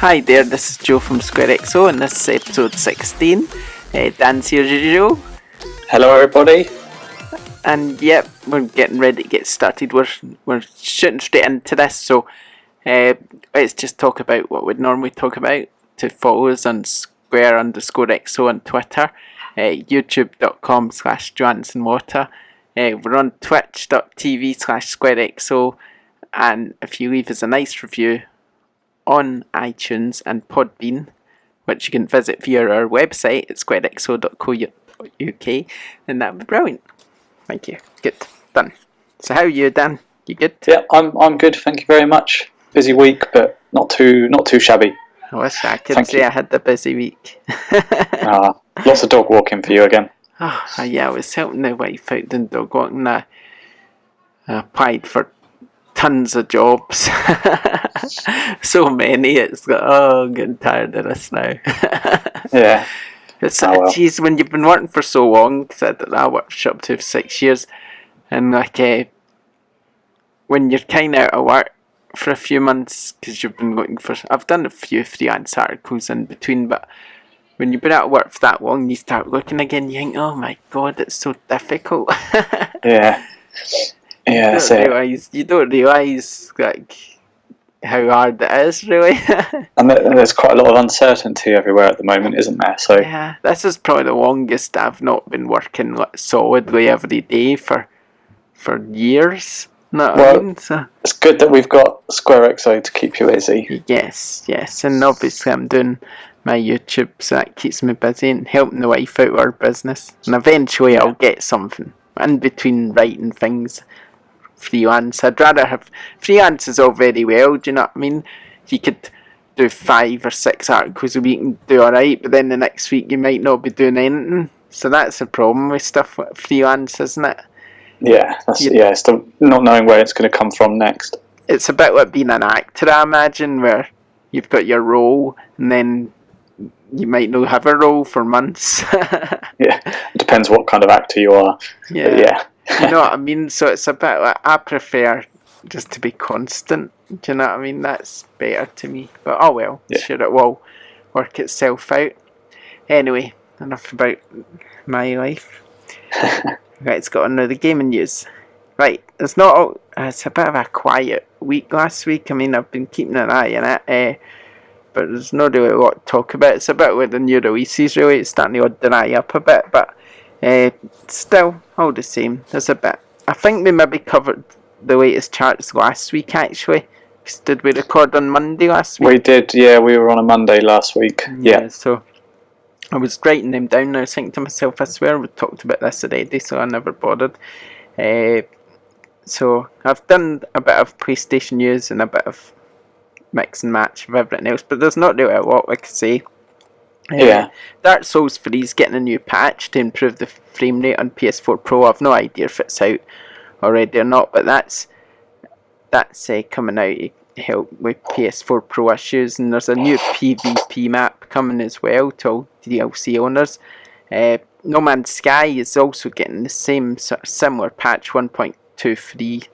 Hi there, this is Joe from SquareXO and this is episode 16. Dan's here as usual. Hello everybody. And yep, we're getting ready to get started. We're shooting straight into this, so let's just talk about what we'd normally talk about. To follow us on Square_XO on Twitter, youtube.com/JohansonWater. We're on twitch.tv/SquareXO, and if you leave us a nice review on iTunes and Podbean, which you can visit via our website at squarexo.co.uk, then that would be brilliant. Thank you. Good. Done. So how are you, Dan? You good? Yeah, I'm good. Thank you very much. Busy week, but not too shabby. I wish I could say I had a busy week. Lots of dog walking for you again. Yeah, I was helping the wife out doing dog walking. I applied for tons of jobs. So many, it's like, I'm getting tired of this now. Yeah. It's geez, when you've been working for so long, because I worked up to 6 years, and when you're kind of out of work for a few months, because you've been looking for, I've done a few freelance articles in between, but when you've been out of work for that long, you start looking again, you think, oh my god, it's so difficult. Yeah. Yeah, you don't realise like how hard it is, really. And there's quite a lot of uncertainty everywhere at the moment, isn't there? So yeah, this is probably the longest I've not been working solidly every day for years. So it's good that we've got SquareXO to keep you busy. Yes, and obviously I'm doing my YouTube, so that keeps me busy and helping the wife out with our business. And eventually I'll get something in between writing things. Freelance. I'd rather have freelance is all very well, do you know what I mean? You could do 5 or 6 articles a week and do alright, but then the next week you might not be doing anything. So that's the problem with stuff with freelance, isn't it? Yeah, it's the not knowing where it's going to come from next. It's a bit like being an actor, I imagine, where you've got your role and then you might not have a role for months. Yeah, it depends what kind of actor you are. Yeah. You know what I mean? So it's a bit like, I prefer just to be constant. Do you know what I mean? That's better to me. But oh well, sure it will work itself out. Anyway, enough about my life. Right, let's get on to the gaming news. Right, it's a bit of a quiet week last week. I mean, I've been keeping an eye on it, but there's not really a lot to talk about. It's a bit with the new releases, really. It's starting to dry up a bit, but still, all the same. There's a bit. I think we maybe covered the latest charts last week, actually. Did we record on Monday last week? We did, yeah. We were on a Monday last week. Yeah. So I was writing them down and I was thinking to myself, I swear we talked about this already, so I never bothered. So I've done a bit of PlayStation news and a bit of mix and match of everything else, but there's not really a lot I could say. Dark Souls 3 is getting a new patch to improve the frame rate on PS4 Pro. I've no idea if it's out already or not, but that's coming out to help with PS4 Pro issues. And there's a new PvP map coming as well to all DLC owners. No Man's Sky is also getting the same sort of similar patch 1.23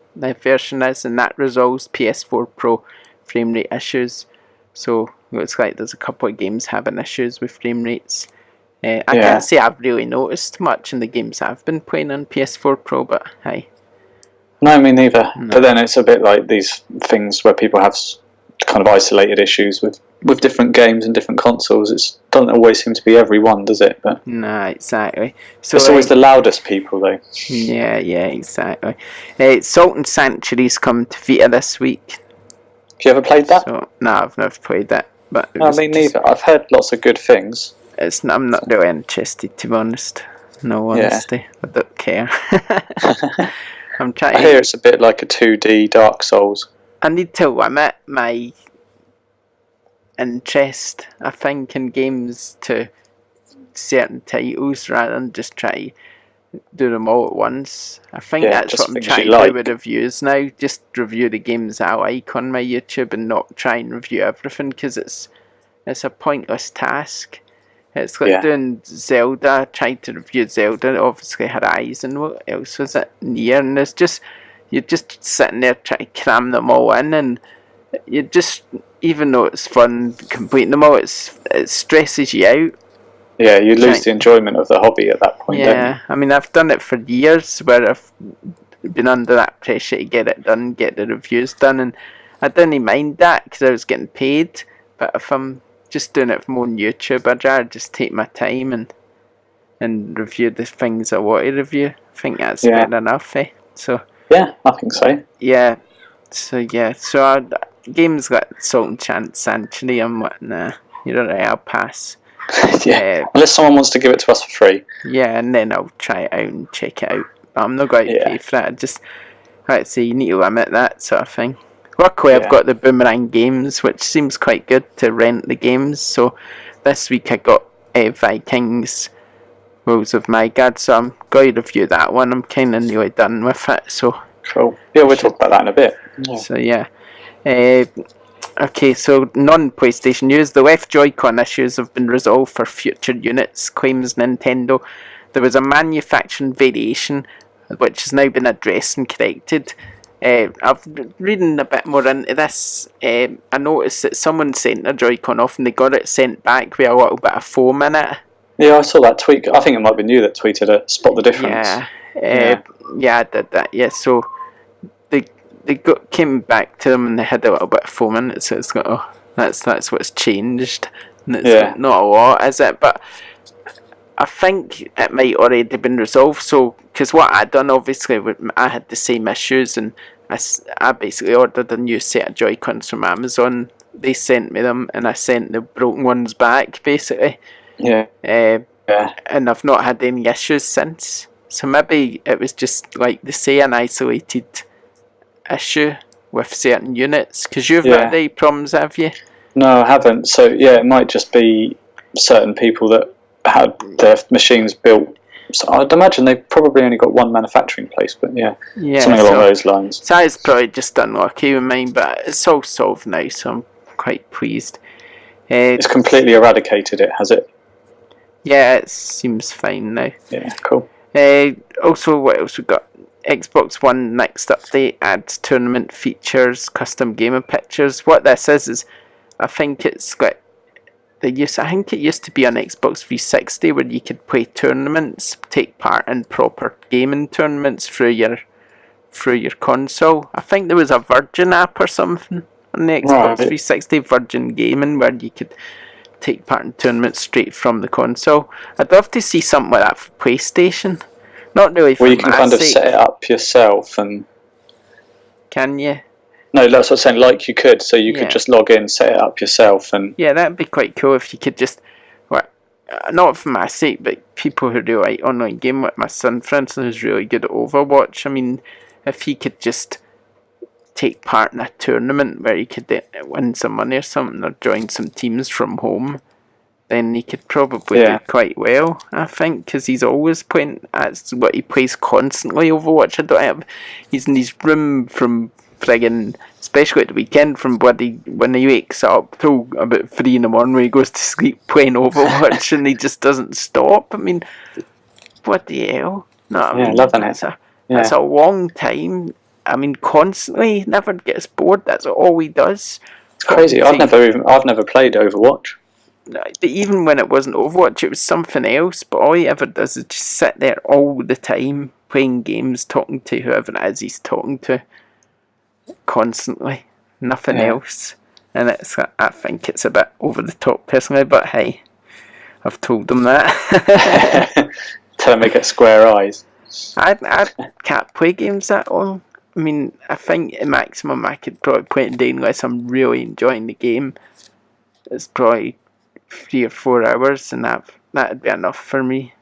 version is, and that resolves PS4 Pro frame rate issues. So it looks like there's a couple of games having issues with frame rates. I can't say I've really noticed much in the games I've been playing on PS4 Pro, but hey. No, me neither. No. But then it's a bit like these things where people have kind of isolated issues with different games and different consoles. It doesn't always seem to be every one, does it? But no, exactly. So it's always the loudest people, though. Yeah, exactly. Salt and Sanctuary's come to Vita this week. Have you ever played that? No, I've never played that. But no, me neither. I've heard lots of good things. I'm not really interested, to be honest. No honesty, I don't care. I hear it's a bit like a 2D Dark Souls. I need to limit my interest, I think, in games to certain titles rather than just try to do them all at once. I think that's what I'm trying to do with reviews now. Just review the games I like on my YouTube and not try and review everything, because it's a pointless task. It's like doing Zelda, trying to review Zelda, obviously Horizon, what else was it? Nier, and you're just sitting there trying to cram them all in, and you just even though it's fun completing them all, it stresses you out. Yeah, you lose the enjoyment of the hobby at that point, don't you? I mean, I've done it for years where I've been under that pressure to get it done, get the reviews done, and I didn't mind that because I was getting paid. But if I'm just doing it more on YouTube, I'd rather just take my time and review the things I want to review. I think that's fair enough, eh? So yeah, I think so. Yeah, so games like Salt and Chance Sanctuary, I'm like, nah, you're alright, I'll pass. Unless someone wants to give it to us for free. Yeah, and then I'll try it out and check it out. But I'm not going to pay for that. Just, like I say, you need to limit that sort of thing. Luckily, I've got the Boomerang games, which seems quite good to rent the games. So this week I got Vikings Rules of Midgard, so I'm going to review that one. I'm kind of nearly done with it, so... Cool. Yeah, we'll talk about that in a bit. Yeah. So yeah. Okay, so non-PlayStation news. The left Joy-Con issues have been resolved for future units, claims Nintendo. There was a manufacturing variation which has now been addressed and corrected. I've been reading a bit more into this. I noticed that someone sent a Joy-Con off and they got it sent back with a little bit of foam in it. Yeah, I saw that tweet. I think it might have been you that tweeted it. Spot the difference. Yeah, I did that. Yeah, so they came back to them and they had a little bit of foam in it. So it's got that's what's changed. And it's not a lot, is it? But I think it might already been resolved. So because what I done, obviously, I had the same issues, and I basically ordered a new set of Joy-Cons from Amazon. They sent me them, and I sent the broken ones back, basically. Yeah. And I've not had any issues since. So maybe it was just, like they say, an isolated issue with certain units. Because you've had any problems, have you? No, I haven't. So, yeah, it might just be certain people that had their machines built. So I'd imagine they've probably only got one manufacturing place, but something along those lines. So it's probably just unlucky with mine, but it's all solved now, so I'm quite pleased. It's completely eradicated it, has it? Yeah, it seems fine now. Yeah, cool. Also, what else we got? Xbox One next update adds tournament features, custom gamer pictures. What this is I think it's got I think it used to be on Xbox 360 where you could play tournaments, take part in proper gaming tournaments through your console. I think there was a Virgin app or something on the Xbox 360, Virgin Gaming, where you could take part in tournaments straight from the console. I'd love to see something like that for PlayStation. Not really for you can kind of set it up yourself and... Can you? No, that's what I'm saying, like you could, so you could just log in, set it up yourself and... Yeah, that'd be quite cool if you could just... Well, not for my sake, but people who do like online game, like my son, for instance, who's really good at Overwatch. I mean, if he could just take part in a tournament where he could win some money or something, or join some teams from home, then he could probably do quite well, I think, because he's always playing... That's what he plays constantly, Overwatch. He's in his room from... friggin', especially at the weekend, from when he wakes up till about 3 in the morning when he goes to sleep playing Overwatch and he just doesn't stop. I mean, what the hell? No, I mean, loving it. That's a long time. I mean, constantly, he never gets bored. That's all he does. It's crazy. I've never played Overwatch. Even when it wasn't Overwatch, it was something else. But all he ever does is just sit there all the time playing games, talking to whoever it is he's talking to. Constantly, nothing else, and I think it's a bit over the top personally, but hey, I've told them that. Tell them they get square eyes. I can't play games that long. I mean, I think at maximum I could probably play it a day unless I'm really enjoying the game. It's probably 3 or 4 hours, and that'd be enough for me.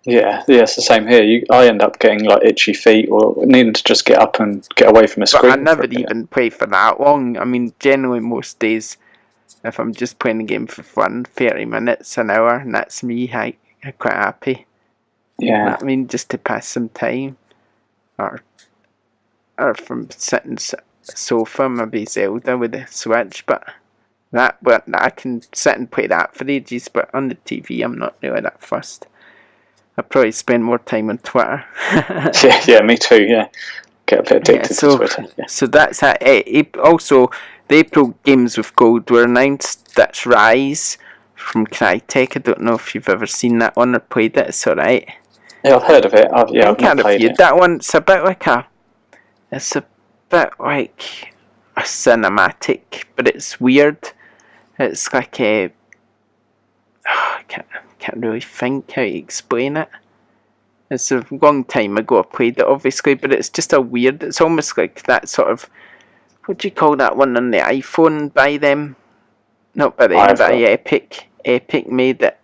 Yeah, it's the same here. I end up getting like itchy feet or needing to just get up and get away from a screen. But I never even play for that long. I mean, generally most days, if I'm just playing the game for fun, 30 minutes, an hour, and that's me, I'm quite happy. Yeah. I mean, just to pass some time. Or from sitting sofa, maybe Zelda with the Switch, but I can sit and play that for ages, but on the TV I'm not really that fussed. I probably spend more time on Twitter. yeah, me too. Yeah, get a bit addicted to Twitter. Yeah. So that's it. Also, the April games with gold were announced. That's Rise from Crytek. I don't know if you've ever seen that one or played it. It's alright. Yeah, I've heard of it. I've not played reviewed it. That one. It's a bit like a cinematic, but it's weird. It's like a I can't really think how to explain it. It's a long time ago I played it, obviously, but it's just a weird. It's almost like that sort of, what do you call that one on the iPhone by them? Not by them, by Epic. Epic made it.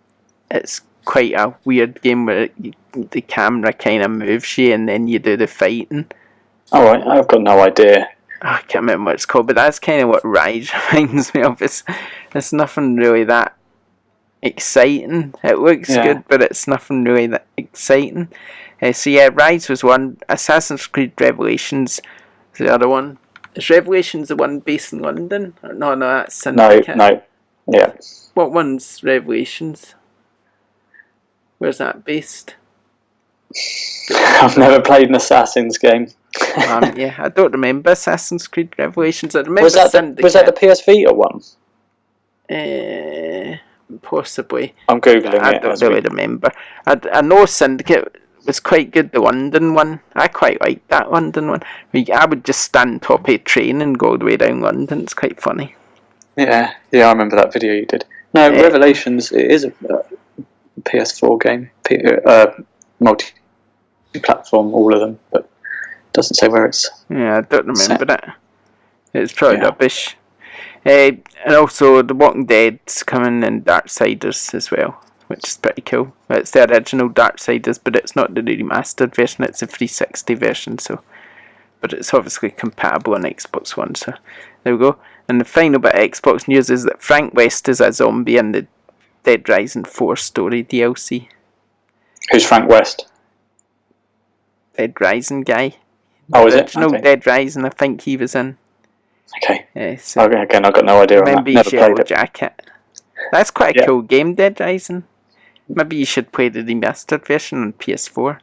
It's quite a weird game where the camera kind of moves you and then you do the fighting. Oh, I've got no idea. I can't remember what it's called, but that's kind of what Rise reminds me of. It's nothing really that exciting. It looks good, but it's nothing really that exciting. So yeah, Rise was one. Assassin's Creed Revelations is the other one. Is Revelations the one based in London? Or no, that's Syndicate. No. Yeah. What one's Revelations? Where's that based? I've never played an Assassin's game. Yeah, I don't remember Assassin's Creed Revelations. I remember was that the PS Vita one? Possibly. I'm googling it. I don't really remember. I know Syndicate was quite good. The London one, I quite liked that London one. I would just stand top of a train and go all the way down London. It's quite funny. Yeah, I remember that video you did. No, Revelations. It is a PS4 game, multi-platform, all of them, but it doesn't say where it's. Yeah, I don't remember that. It's probably rubbish. And also, The Walking Dead's coming in Darksiders as well, which is pretty cool. It's the original Darksiders, but it's not the remastered version. It's a 360 version, but it's obviously compatible on Xbox One. So there we go. And the final bit of Xbox news is that Frank West is a zombie in the Dead Rising 4 story DLC. Who's Frank West? Dead Rising guy. Oh, is it? Original Dead Rising, I think he was in. Okay. So again, I've got no idea on that. Never played it. Jacket. That's quite a cool game, Dead Rising. Maybe you should play the remastered version on PS4.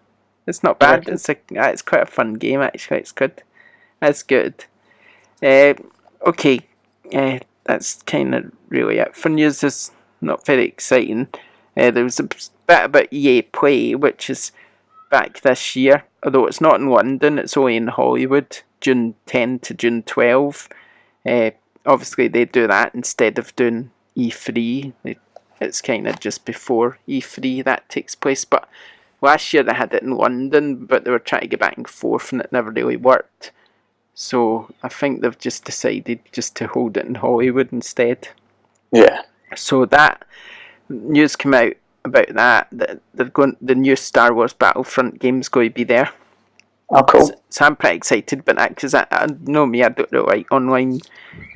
It's not bad. It's quite a fun game, actually. It's good. That's good. Okay. That's kind of really it for news. It's not very exciting. There was a bit about EA Play, which is back this year. Although it's not in London, it's only in Hollywood, June 10 to June 12. Obviously, they do that instead of doing E3. It's kind of just before E3 that takes place. But last year they had it in London, but they were trying to get back and forth, and it never really worked. So I think they've just decided just to hold it in Hollywood instead. Yeah. So that news came out about that the new Star Wars Battlefront game's going to be there. Oh, cool. So I'm pretty excited about that, because I know me, I don't really like online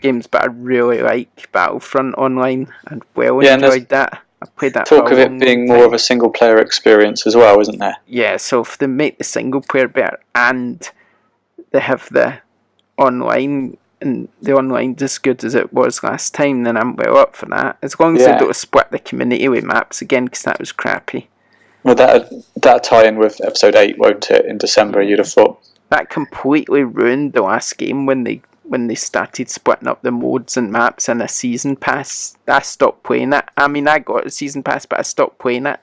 games, but I really like Battlefront online and enjoyed that. I played that. Talk of it being more of a single player experience as well, isn't there? Yeah, so if they make the single player better and they have the online, and the online as good as it was last time, then I'm well up for that. As long as they don't split the community with maps again, because that was crappy. Well, that tie in with episode 8, won't it? In December, you'd have thought. That completely ruined the last game when they started splitting up the modes and maps and a season pass. I stopped playing it. I mean, I got a season pass, but I stopped playing it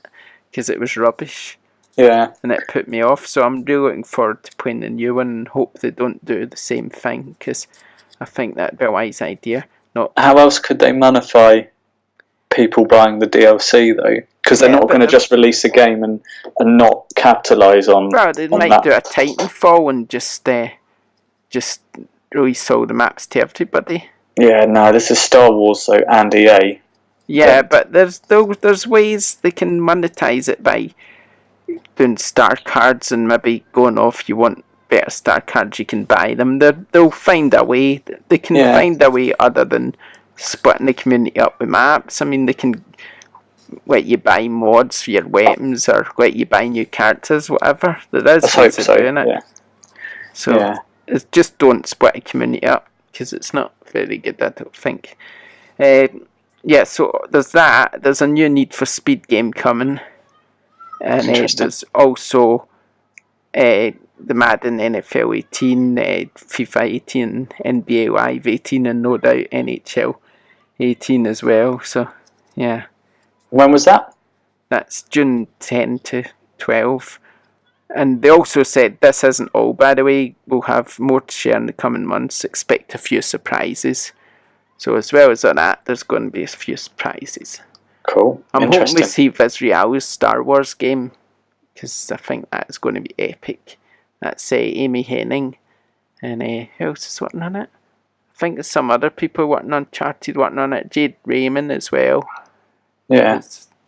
because it was rubbish. Yeah. And it put me off. So I'm really looking forward to playing the new one and hope they don't do the same thing, because I think that'd be a wise idea. How else could they monetize people buying the DLC though? Because they're not going to just release a game and not capitalise on. Well, they might do a Titanfall and just release all the maps to everybody. Yeah, no, this is Star Wars though, and EA. Yeah, but there's ways they can monetize it by doing star cards and maybe going off. You want better star cards, you can buy them. They'll find a way. They can find a way other than splitting the community up with maps. I mean, they can let you buy mods for your weapons or let you buy new characters, whatever. There is ways of doing it. Yeah. So it's just don't split the community up, because it's not very good, I don't think. So there's that. There's a new Need for Speed game coming. And there's also the Madden NFL 18, FIFA 18, NBA Live 18, and no doubt NHL 18 as well. So, yeah. When was that? That's June 10 to 12. And they also said this isn't all, by the way. We'll have more to share in the coming months. Expect a few surprises. So as well as that, there's going to be a few surprises. Cool. I'm hoping we see Vizreal's Star Wars game, because I think that's going to be epic. That's Amy Hennig, and who else is working on it? I think there's some other people working on Uncharted, working on it. Jade Raymond as well. Yeah.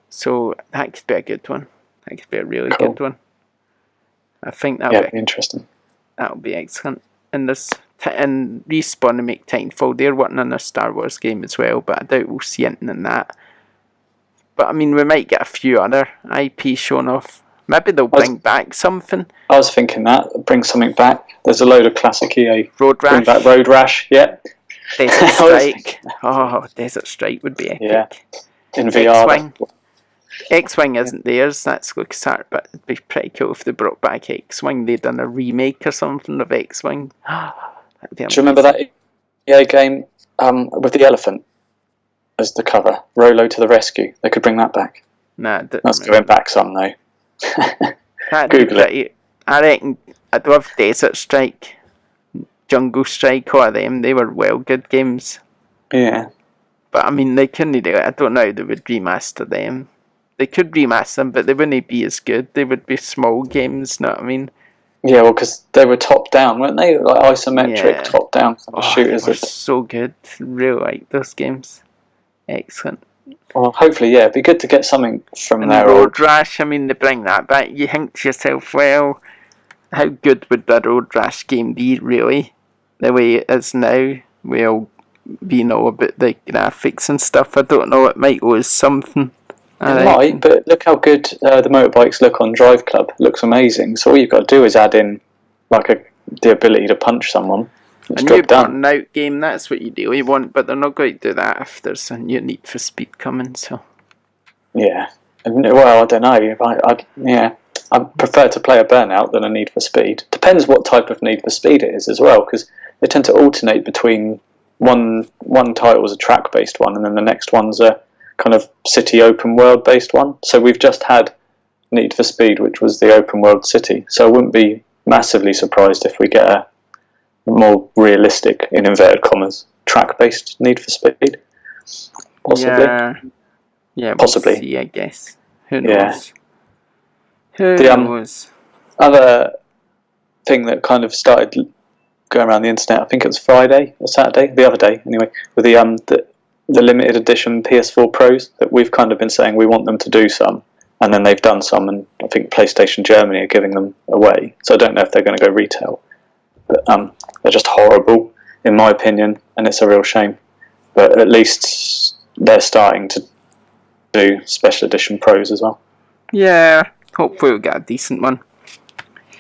So that could be a good one. That could be a really good one. I think that'll be interesting. That'll be excellent. And Respawn to make Titanfall, they're working on a Star Wars game as well, but I doubt we'll see anything in that. But I mean, we might get a few other IP shown off. Maybe they'll bring back something. I was thinking that, bring something back. There's a load of classic EA. Road Rash. Bring back Road Rash, yeah. Desert Strike. Desert Strike would be epic. Yeah. In VR. X-Wing. X-Wing isn't theirs, that's LucasArts, but it'd be pretty cool if they brought back X-Wing. They'd done a remake or something of X-Wing. Do you remember that EA game with the elephant as the cover? Rolo to the Rescue. They could bring that back. Nah, that's going back some though. Google it. I reckon I'd love Desert Strike, Jungle Strike, all of them. They were well good games. Yeah. But I mean, they couldn't do it. I don't know how they would remaster them. They could remaster them, but they wouldn't be as good. They would be small games, know what I mean? Yeah, well, because they were top down, weren't they? Like isometric, top down shooters. They were so good. Really like those games. Excellent. Well, hopefully, yeah, it'd be good to get something from there. Road Rash, I mean, they bring that back. You think to yourself, well, how good would the Road Rash game be, really? The way it is now. Well, we know about the graphics and stuff. I don't know, it might lose something. It might, but look how good the motorbikes look on Drive Club. It looks amazing. So all you've got to do is add in like the ability to punch someone. A new burnout game, that's what you really want, but they're not going to do that if there's a new Need for Speed coming. So yeah, well, I don't know. I prefer to play a Burnout than a Need for Speed. Depends what type of Need for Speed it is as well, because they tend to alternate between one title is a track-based one, and then the next one's a kind of city open world based one. So we've just had Need for Speed, which was the open world city. So I wouldn't be massively surprised if we get a more realistic, in inverted commas, track based Need for Speed. Possibly. Yeah, possibly. We'll see, I guess. Who knows? Who knows? Other thing that kind of started going around the internet, I think it was Friday or Saturday, the other day anyway, with the limited edition PS4 Pros, that we've kind of been saying we want them to do some, and then they've done some, and I think PlayStation Germany are giving them away. So I don't know if they're going to go retail, but they're just horrible in my opinion, and it's a real shame. But at least they're starting to do special edition Pros as well. Yeah, hopefully we'll get a decent one,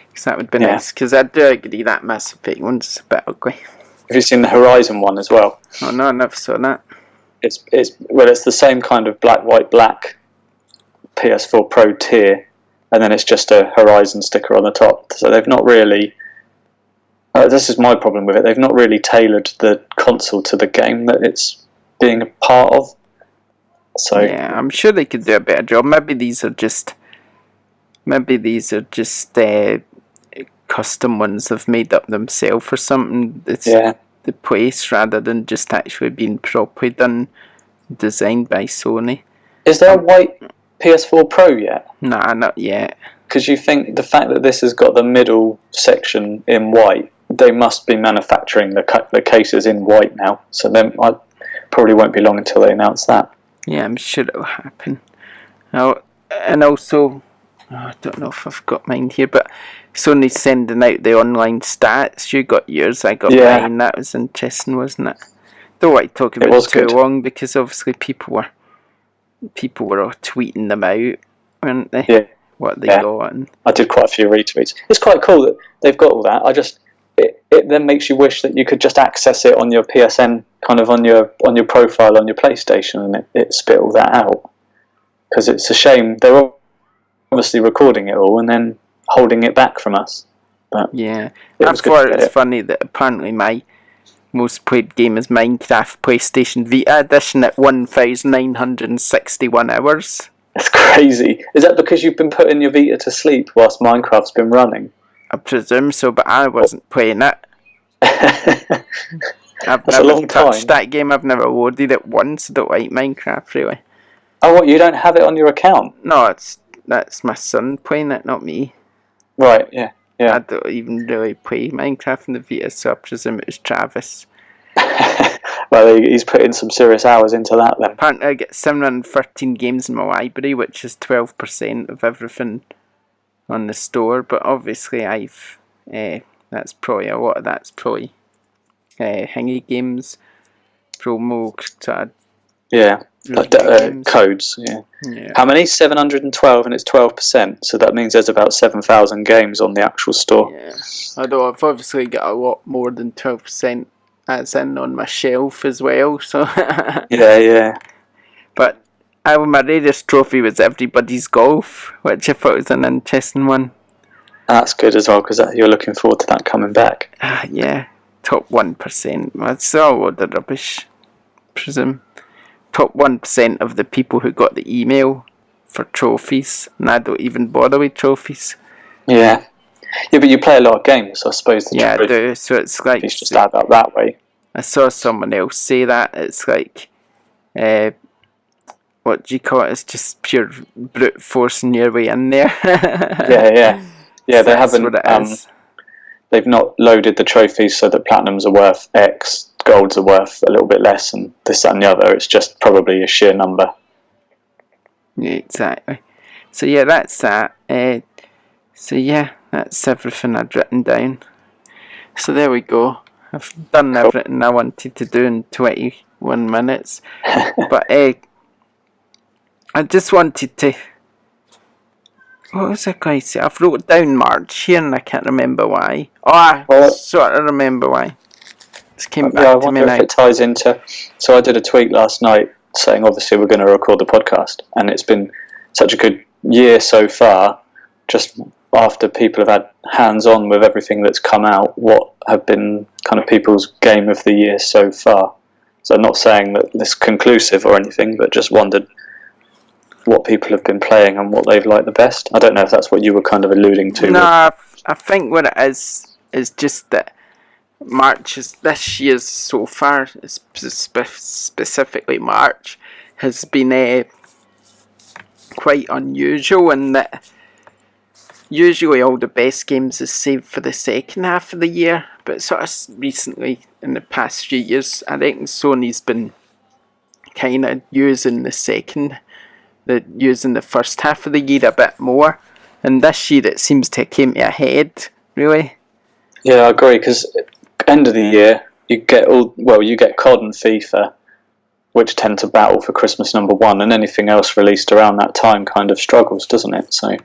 because that would be nice. Because I do agree that Mass Effect one's a bit ugly. Have you seen the Horizon one as well? Oh no, I never saw that. It's the same kind of black PS4 Pro tier, and then it's just a Horizon sticker on the top. So they've not really. This is my problem with it. They've not really tailored the console to the game that it's being a part of. So yeah, I'm sure they could do a better job. Maybe these are just custom ones they've made up themselves or something. It's the place rather than just actually being properly done, designed by Sony. Is there a white PS4 Pro yet? Nah, not yet. Because you think the fact that this has got the middle section in white, they must be manufacturing the cases in white now. So then I probably won't be long until they announce that. Yeah, I'm sure it'll happen. Now, and also, I don't know if I've got mine here, but Sony's sending out the online stats. You got yours, I got mine. That was interesting, wasn't it? Don't want to talk about it too long, because obviously people were all tweeting them out, weren't they? Yeah. What they got. And I did quite a few retweets. It's quite cool that they've got all that. It then makes you wish that you could just access it on your PSN, kind of on your profile on your PlayStation, and it spit all that out. Because it's a shame they're obviously recording it all and then holding it back from us. But yeah, I thought it was funny that apparently my most played game is Minecraft PlayStation Vita edition at 1,961 hours. That's crazy. Is that because you've been putting your Vita to sleep whilst Minecraft's been running? I presume so, but I wasn't playing it. I've That's never a long touched time. that game. I've never loaded it once. I don't like Minecraft, really. Oh, what? You don't have it on your account? No, that's my son playing it, not me. Right, yeah. I don't even really play Minecraft in the Vita, so I presume it was Travis. Well, he's put in some serious hours into that then. Apparently I get 713 games in my library, which is 12% of everything on the store, but obviously I've... that's probably a lot of that's probably hingy games, promo, codes, yeah. How many? 712, and it's 12%, so that means there's about 7,000 games on the actual store. Yeah, although I've obviously got a lot more than 12% as in on my shelf as well, so... yeah. But my rarest trophy was Everybody's Golf, which I thought was an interesting one. That's good as well, because you're looking forward to that coming back. Yeah, top 1%. That's all a load of rubbish, presume. Top 1% of the people who got the email for trophies, and I don't even bother with trophies. Yeah, but you play a lot of games, so I suppose the I do, so it's like... It's just add up that way. I saw someone else say that, it's like... what do you call it? It's just pure brute forcing your way in there. Yeah, they haven't... they've not loaded the trophies so that platinums are worth X, golds are worth a little bit less, and this, that and the other. It's just probably a sheer number. Yeah, exactly. So yeah, that's that. So yeah, that's everything I'd written down. So there we go. I've done everything I wanted to do in 21 minutes. But I just wanted to... What was I going to say? I've wrote down March here and I can't remember why. I sort of remember why. It came back I to me wonder now. if it ties into... So I did a tweet last night saying obviously we're going to record the podcast, and it's been such a good year so far, just after people have had hands-on with everything that's come out. What have been kind of people's game of the year so far? So I'm not saying that this is conclusive or anything, but just wondered what people have been playing and what they've liked the best. I don't know if that's what you were kind of alluding to. No, I think what it is just that March is this year's so far, specifically March, has been quite unusual in that usually all the best games is saved for the second half of the year, but sort of recently in the past few years I reckon Sony's been kind of using the first half of the year a bit more, and this year it seems to have came to a head, really. Yeah, I agree, because end of the year you get COD and FIFA, which tend to battle for Christmas #1, and anything else released around that time kind of struggles, doesn't it? So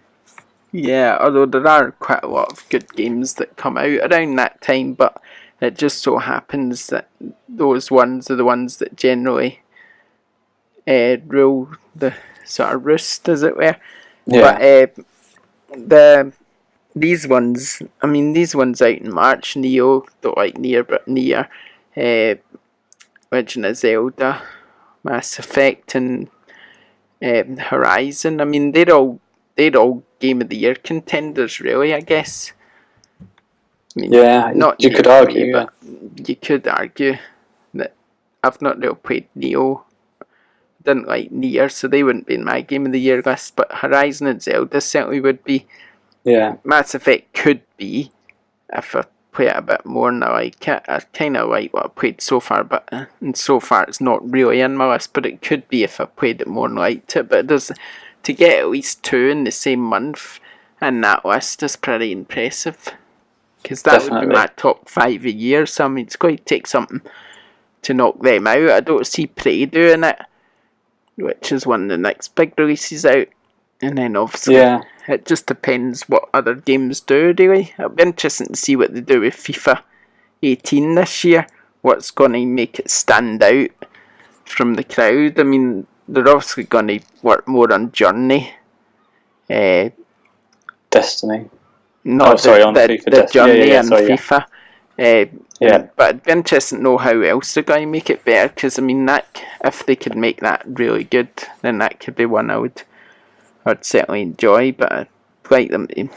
yeah, although there are quite a lot of good games that come out around that time, but it just so happens that those ones are the ones that generally rule the sort of roost, as it were. Yeah. But these ones out in March, Neo, don't like Nier, but Nier, Legend of Zelda, Mass Effect, and Horizon. I mean, they're all Game of the Year contenders, really, I guess. I mean, you could argue that I've not really played Neo. Didn't like Nier, so they wouldn't be in my Game of the Year list, but Horizon and Zelda certainly would be. Yeah. Mass Effect could be, if I play it a bit more and I like it. I kind of like what I've played so far, and so far it's not really in my list, but it could be if I played it more and liked it. But to get at least 2 in the same month in that list is pretty impressive, because that would be my top 5 a year, so I mean it's going to take something to knock them out. I don't see Prey doing it, which is one of the next big releases out, and then obviously it just depends what other games do, really. It'll be interesting to see what they do with FIFA 18 this year, what's going to make it stand out from the crowd. I mean, they're obviously going to work more on Journey. Destiny. not sorry, on the FIFA Desktop. journey Yeah, and sorry, FIFA. But it'd be interesting to know how else they're going to make it better, because I mean, that if they could make that really good, then that could be one I'd certainly enjoy. But I'd like them to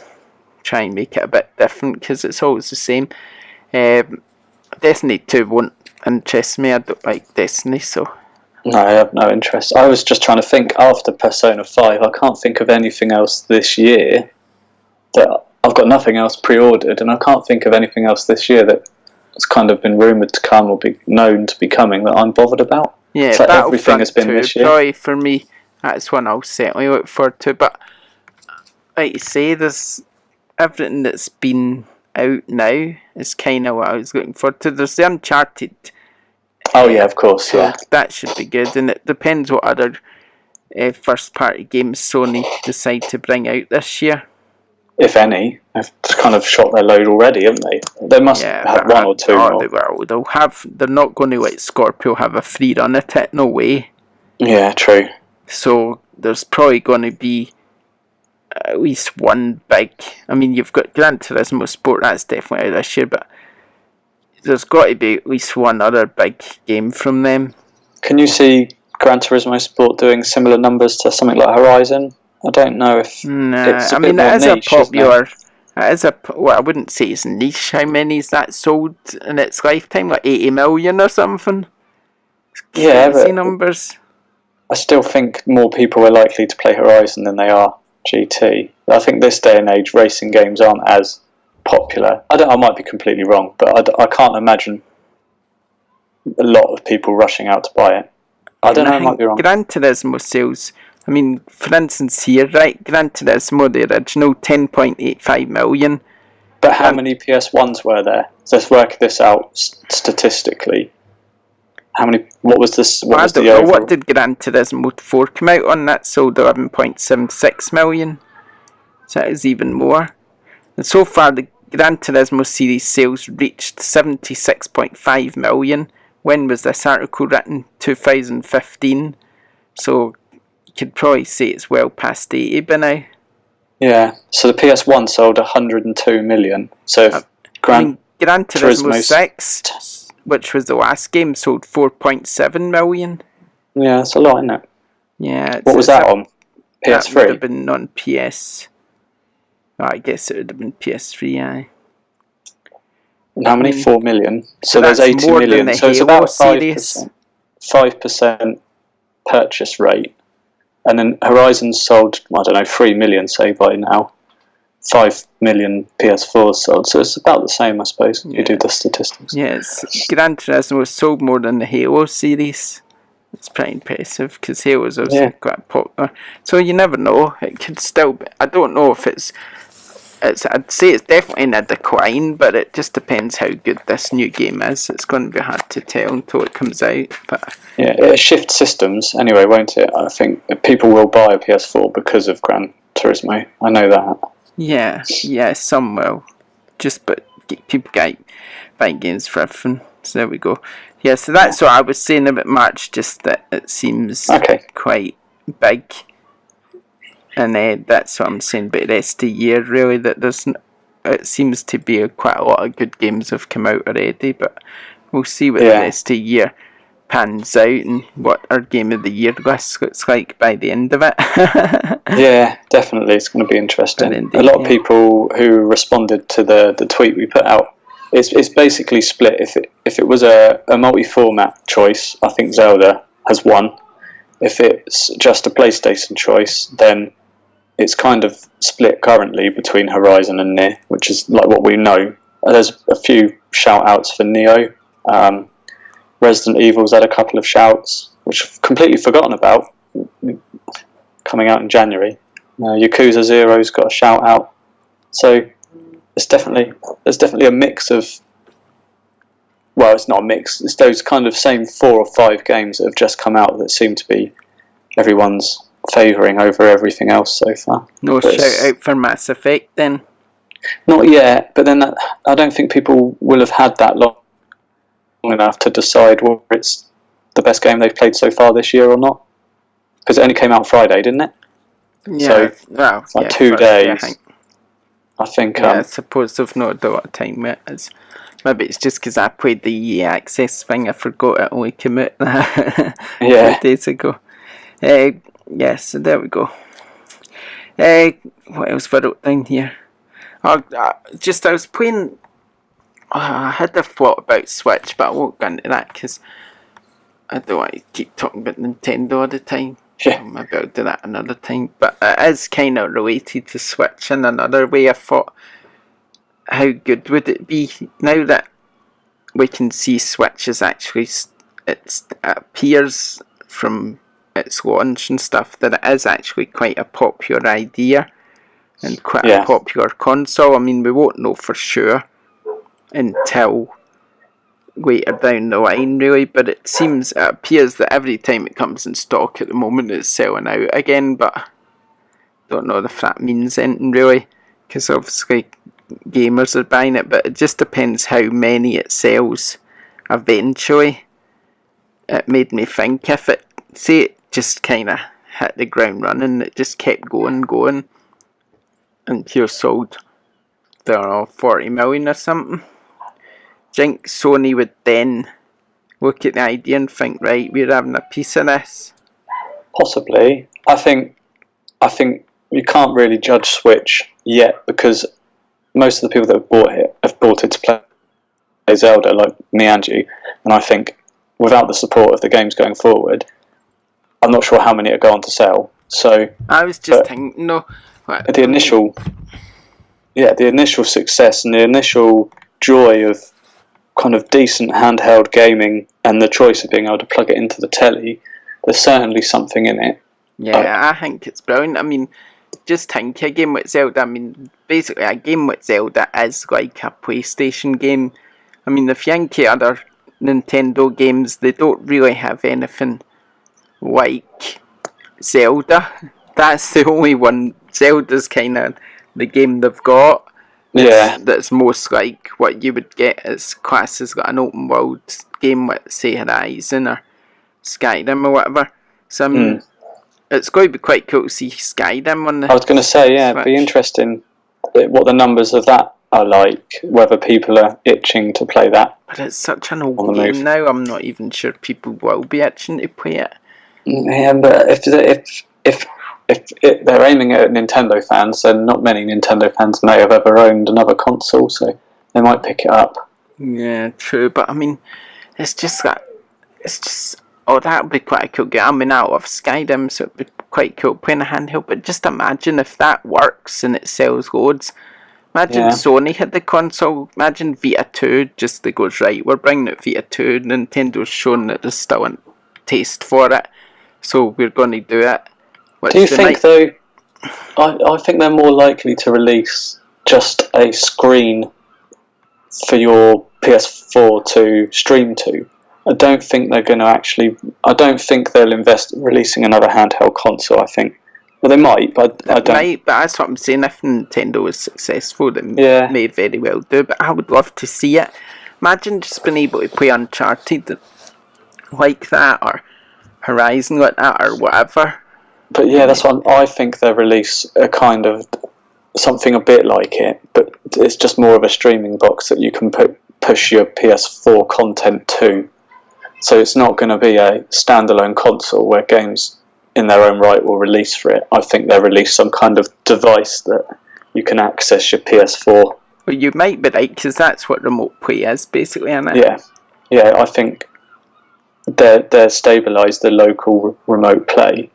try and make it a bit different, because it's always the same. Destiny 2 won't interest me. I don't like Destiny, so. No, I have no interest. I was just trying to think, after Persona 5, I can't think of anything else this year that I've got nothing else pre-ordered, and I can't think of anything else this year that has kind of been rumoured to come or be known to be coming that I'm bothered about. Yeah, it's like everything Battlefront has been 2, this year. probably for me, that's one I'll certainly look forward to. But like you say, there's everything that's been out now is kind of what I was looking forward to. There's the Uncharted. Oh yeah, of course, so yeah. That should be good, and it depends what other first-party games Sony decide to bring out this year. If any, they've kind of shot their load already, haven't they? They must have one or two more. They will. They're not going to let Scorpio have a free run at it. No way. Yeah, true. So there's probably going to be at least one big. I mean, you've got Gran Turismo Sport. That's definitely out this year, but there's got to be at least one other big game from them. Can you see Gran Turismo Sport doing similar numbers to something like Horizon? I don't know if it's a bit more niche, it is a popular. It is well, I wouldn't say it's niche. How many is that sold in its lifetime? Like 80 million or something? Yeah, crazy numbers. I still think more people are likely to play Horizon than they are GT. I think this day and age, racing games aren't as popular. I might be completely wrong, but I can't imagine a lot of people rushing out to buy it. I don't know, I might be wrong. Gran Turismo sales, I mean, for instance here, right, Gran Turismo, the original, 10.85 million. But how many PS1s were there? Let's work this out statistically. How many, what was this? What was the overall? What did Gran Turismo 4 come out on? That sold 11.76 million. So that is even more. And so far, the Gran Turismo series sales reached 76.5 million. When was this article written? 2015. So you could probably say it's well past 80 by now. Yeah, so the PS1 sold 102 million. So if Gran Turismo 6, which was the last game, sold 4.7 million. Yeah, that's a lot, isn't it? Yeah. What was that on? PS3? That would have been on PS. Oh, I guess it would have been PS3, yeah. And how many? 4 million. So there's 80 million. So it's about 5% purchase rate. And then Horizon sold, I don't know, 3 million, say, by now. 5 million PS4s sold. So it's about the same, I suppose, if you do the statistics. Yes, Gran Turismo sold more than the Halo series. It's pretty impressive, because Halo's obviously quite popular. So you never know. It could still be. I don't know if it's. I'd say it's definitely in a decline, but it just depends how good this new game is. It's going to be hard to tell until it comes out. But yeah, it'll shift systems anyway, won't it? I think people will buy a PS4 because of Gran Turismo. I know that. Yeah, some will. But people buy games for everything. So there we go. Yeah, so that's what I was saying about March, just that it seems quite big. And that's what I'm saying about the rest of the year, really, that it seems to be quite a lot of good games have come out already, but we'll see what the rest of the year pans out and what our Game of the Year list looks like by the end of it. Yeah, definitely, it's going to be interesting. A lot of people who responded to the tweet we put out, it's basically split. If it was a multi-format choice, I think Zelda has won. If it's just a PlayStation choice, then it's kind of split currently between Horizon and Nier, which is like what we know. There's a few shout-outs for Neo. Resident Evil's had a couple of shouts, which I've completely forgotten about, coming out in January. Yakuza Zero's got a shout-out. So there's definitely a mix of... Well, it's not a mix. It's those kind of same 4 or 5 games that have just come out that seem to be everyone's favouring over everything else so far. No shout out for Mass Effect then? Not yet, but then I don't think people will have had that long enough to decide whether it's the best game they've played so far this year or not. Because it only came out Friday, didn't it? Yeah, so, 2 days. I think. Yeah, I suppose I've not had a lot of time with it. Maybe it's just because I played the EA Access thing. I forgot it only came out a few days ago. Yeah, so there we go. What else have I wrote down here? I was playing. I had a thought about Switch, but I won't go into that because I don't want to keep talking about Nintendo all the time. Yeah. Maybe I'll do that another time. But it is kind of related to Switch in another way. I thought, how good would it be now that we can see Switch is actually, it appears from its launch and stuff that it is actually quite a popular idea and quite a popular console. I mean, we won't know for sure until later down the line, really, but it appears that every time it comes in stock at the moment it's selling out again, but I don't know if that means anything really, because obviously gamers are buying it, but it just depends how many it sells eventually. It made me think, if it just kind of hit the ground running, it just kept going and you're sold, I don't know, 40 million or something. Do you think Sony would then look at the idea and think, right, we're having a piece of this? Possibly. I think you can't really judge Switch yet because most of the people that have bought it to play Zelda, like me and you, and I think without the support of the games going forward, I'm not sure how many are going to sell. So I was just thinking, the initial success and the initial joy of kind of decent handheld gaming and the choice of being able to plug it into the telly, there's certainly something in it. Yeah, I think it's brilliant. I mean, just think, a game with Zelda, I mean, basically a game with Zelda is like a PlayStation game. I mean, if you think of other Nintendo games, they don't really have anything like Zelda. That's the only one. Zelda's kind of the game they've got. That's most like what you would get as class as like an open world game with, say, Horizon or Skyrim or whatever. So I mean, it's going to be quite cool to see Skyrim on the I was going to say, Switch. it'd be interesting what the numbers of that are like, whether people are itching to play that. But it's such an old game now, I'm not even sure people will be itching to play it. Yeah, but if they're aiming at Nintendo fans, then not many Nintendo fans may have ever owned another console, so they might pick it up. Yeah, true, but I mean, that would be quite a cool game. I mean, I love Skyrim, so it'd be quite cool playing a handheld, but just imagine if that works and it sells loads. Imagine Sony had the console, imagine Vita 2, just they goes, right, we're bringing out Vita 2, Nintendo's shown that there's still a taste for it, so we're going to do it. Do you think, though, I think they're more likely to release just a screen for your PS4 to stream to. I don't think they're going to I don't think they'll invest in releasing another handheld console, I think. Well, they might, but I don't. Right, but that's what I'm saying. If Nintendo is successful, they may very well do, but I would love to see it. Imagine just being able to play Uncharted like that, or Horizon like that, or whatever. But yeah, that's what I think they'll release a kind of something a bit like it, but it's just more of a streaming box that you can push your PS4 content to. So it's not going to be a standalone console where games in their own right will release for it. I think they'll release some kind of device that you can access your PS4. Well, you might be right, because that's what remote play is, basically, isn't it? Yeah, I think they're stabilise the local remote play.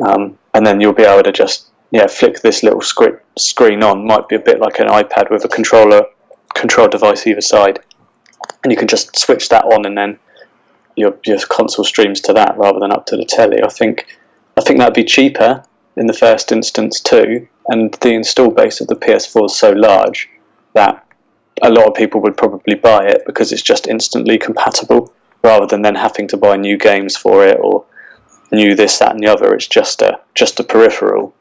And then you'll be able to just flick this little screen on. Might be a bit like an iPad with a control device either side, and you can just switch that on, and then your console streams to that rather than up to the telly. I think that'd be cheaper in the first instance too, and the install base of the PS4 is so large that a lot of people would probably buy it because it's just instantly compatible, rather than then having to buy new games for it or new this, that and the other. It's just a peripheral.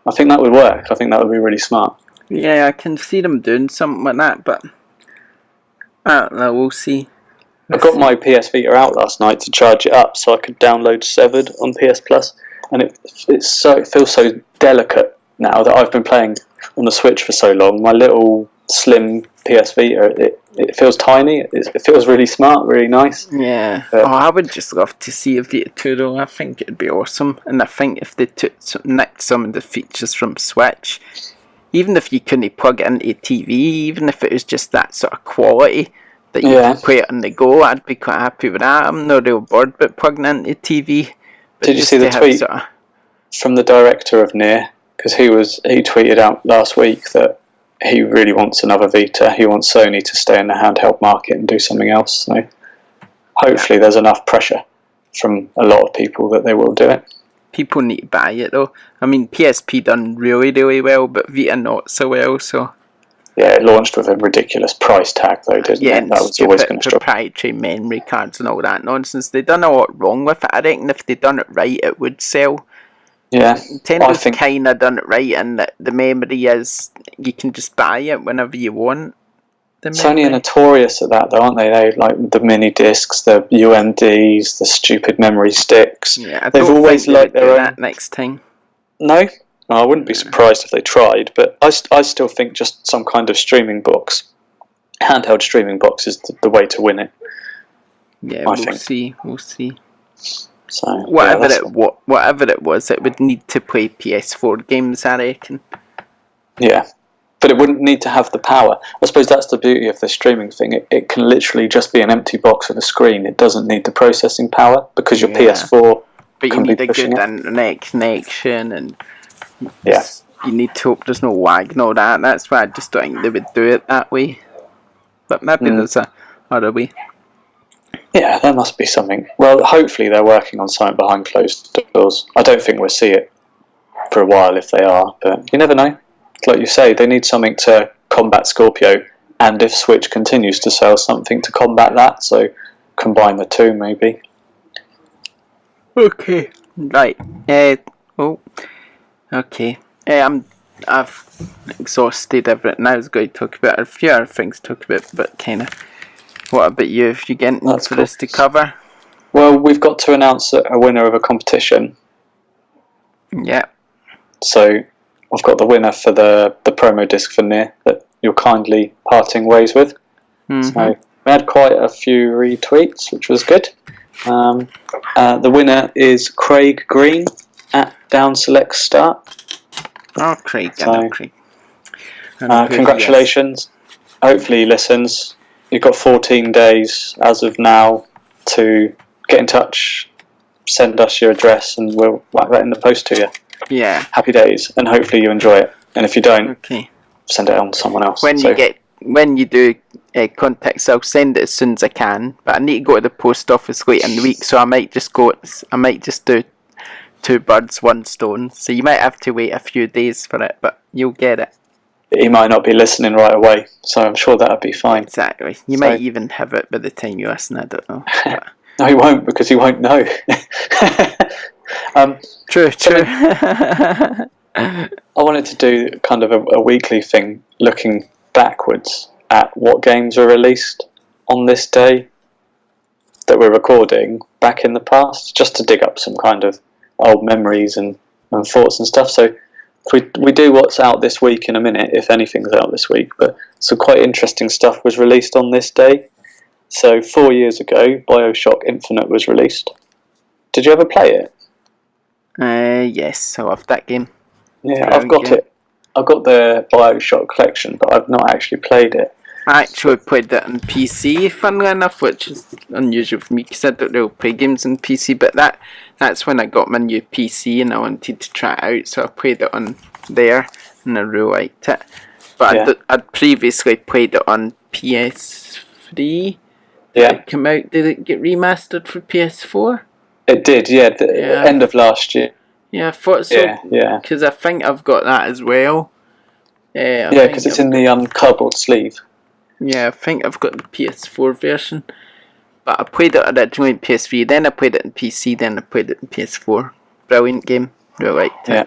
I think that would work. I think that would be really smart. Yeah, I can see them doing something like that, but I don't know, we'll see. I got my PS Vita out last night to charge it up so I could download Severed on PS Plus, and it feels so delicate now that I've been playing on the Switch for so long. My little slim PS Vita, it feels tiny. It feels really smart, really nice. Yeah. I would just love to see a Vita 2 though. I think it'd be awesome. And I think if they nicked some of the features from Switch, even if you couldn't plug it into a TV, even if it was just that sort of quality that you could play it on the go, I'd be quite happy with that. I'm not real bored about plugging into a TV. Did you see the tweet from the director of Nier? Because he tweeted out last week that he really wants another Vita. He wants Sony to stay in the handheld market and do something else. So hopefully there's enough pressure from a lot of people that they will do it. People need to buy it though. I mean, PSP done really, really well, but Vita not so well. So yeah, it launched with a ridiculous price tag though, didn't it? That was always going to struggle. Proprietary memory cards and all that nonsense. They done a lot wrong with it. I reckon if they done it right, it would sell. Yeah, Nintendo's kind of done it right, and the memory is you can just buy it whenever you want. Sony are notorious at that, though, aren't they? They like the mini discs, the UMDs, the stupid memory sticks. Yeah, they've always liked their own. That next time. No, I wouldn't be surprised if they tried, but I still think just some kind of streaming box, handheld streaming box, is the way to win it. Yeah, we'll see. So whatever it was, it would need to play PS4 games, I reckon. Yeah, but it wouldn't need to have the power. I suppose that's the beauty of the streaming thing. It can literally just be an empty box with a screen. It doesn't need the processing power because your PS4. But you need a good internet connection, and you need to hope there's no lag and all that. That's why I just don't think they would do it that way. But maybe there's another way. Yeah, there must be something. Well, hopefully they're working on something behind closed doors. I don't think we'll see it for a while if they are, but you never know. Like you say, they need something to combat Scorpio, and if Switch continues to sell, something to combat that, so combine the two maybe. Okay. Right. Okay. I've exhausted everything I was going to talk about. A few other things to talk about, but kind of... What about you? If you get anything for us to cover? Well, we've got to announce a winner of a competition. Yeah. So I've got the winner for the promo disc for Nier that you're kindly parting ways with. Mm-hmm. So we had quite a few retweets, which was good. The winner is Craig Green at Down Select Start. Oh, Craig. Craig. Congratulations. Hopefully he listens. You've got 14 days as of now to get in touch, send us your address, and we'll whack that in the post to you. Yeah. Happy days, and hopefully you enjoy it. And if you don't, send it on to someone else. When you do contact, I'll send it as soon as I can. But I need to go to the post office late in the week, so I might just do 2 birds, 1 stone. So you might have to wait a few days for it, but you'll get it. He might not be listening right away, so I'm sure that'll be fine. Exactly. You might even have it by the time you listen, I don't know. No, he won't, because he won't know. True. I wanted to do kind of a weekly thing, looking backwards at what games were released on this day that we're recording back in the past, just to dig up some kind of old memories and thoughts and stuff. So we do what's out this week in a minute, if anything's out this week, but some quite interesting stuff was released on this day. So 4 years ago, BioShock Infinite was released. Did you ever play it? Yes, I love that game. Yeah, I've got it. I've got the BioShock collection, but I've not actually played it. I actually played that on PC, funnily enough, which is unusual for me because I don't really play games on PC, but that's when I got my new PC and I wanted to try it out, so I played it on there and I really liked it. But I'd previously played it on PS3. Did it come out? Did it get remastered for PS4? It did, end of last year. Yeah, I thought so. Yeah. Because I think I've got that as well. Because it's in the cardboard sleeve. Yeah, I think I've got the PS4 version. But I played it originally in PS3, then I played it in PC, then I played it in PS4. Brilliant game. Really liked it. Yeah.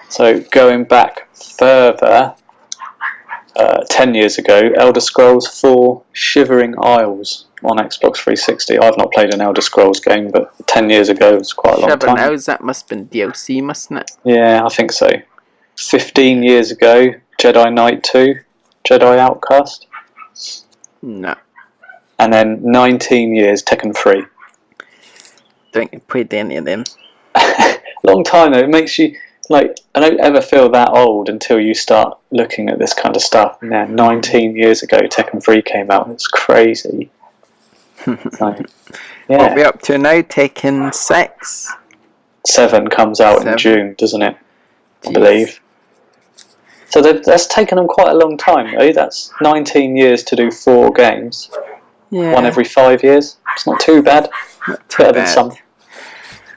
So going back further, 10 years ago, Elder Scrolls 4 Shivering Isles on Xbox 360. I've not played an Elder Scrolls game, but 10 years ago it was quite a long time. Shivering Isles, that must have been DLC, mustn't it? Yeah, I think so. 15 years ago, Jedi Knight 2, Jedi Outcast. No. And then 19 years, Tekken 3. Don't think I played any of them. Long time though. It makes you like, I don't ever feel that old until you start looking at this kind of stuff. And then 19 years ago, Tekken 3 came out. It's crazy. So, yeah. What are we up to now? Tekken 6? 7 comes out in June, doesn't it? I believe. So that's taken them quite a long time, though. That's 19 years to do 4 games. Yeah. 1 every 5 years. It's not too bad. Not too Better bad. than some.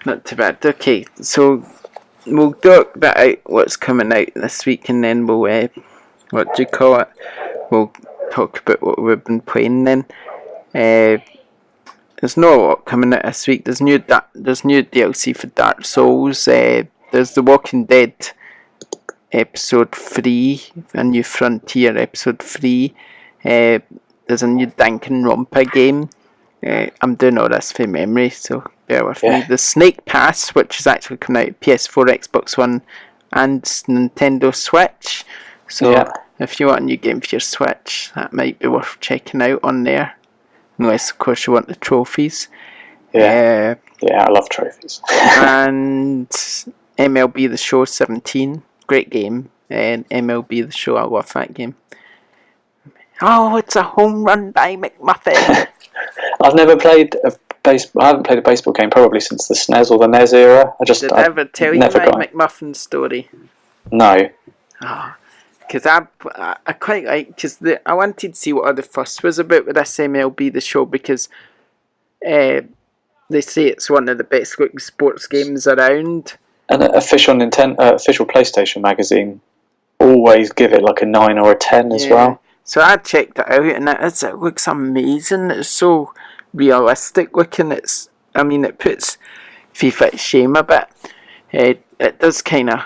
Not too bad. Okay, so we'll talk that out, what's coming out this week, and then we'll, what do you call it? We'll talk about what we've been playing then. There's not a lot coming out this week. There's new DLC for Dark Souls. There's The Walking Dead Episode 3, A New Frontier Episode 3. There's a new Danganronpa game. I'm doing all this from memory, so bear with me. The Snake Pass, which is actually coming out PS4, Xbox One, and Nintendo Switch. So if you want a new game for your Switch, that might be worth checking out on there. Unless, of course, you want the trophies. Yeah, I love trophies. And MLB The Show 17, great game. And MLB The Show, I love that game. Oh, it's a home run by McMuffin. I've never played I haven't played a baseball game probably since the SNES or the NES era. Did I ever tell you my McMuffin story? No. Because I quite like, because I wanted to see what the fuss was about with this MLB The Show, because they say it's one of the best looking sports games around. And official PlayStation magazine always give it like a 9 or a 10 as well. So I checked it out, and it looks amazing. It's so realistic looking. It puts FIFA to shame a bit. It does kind of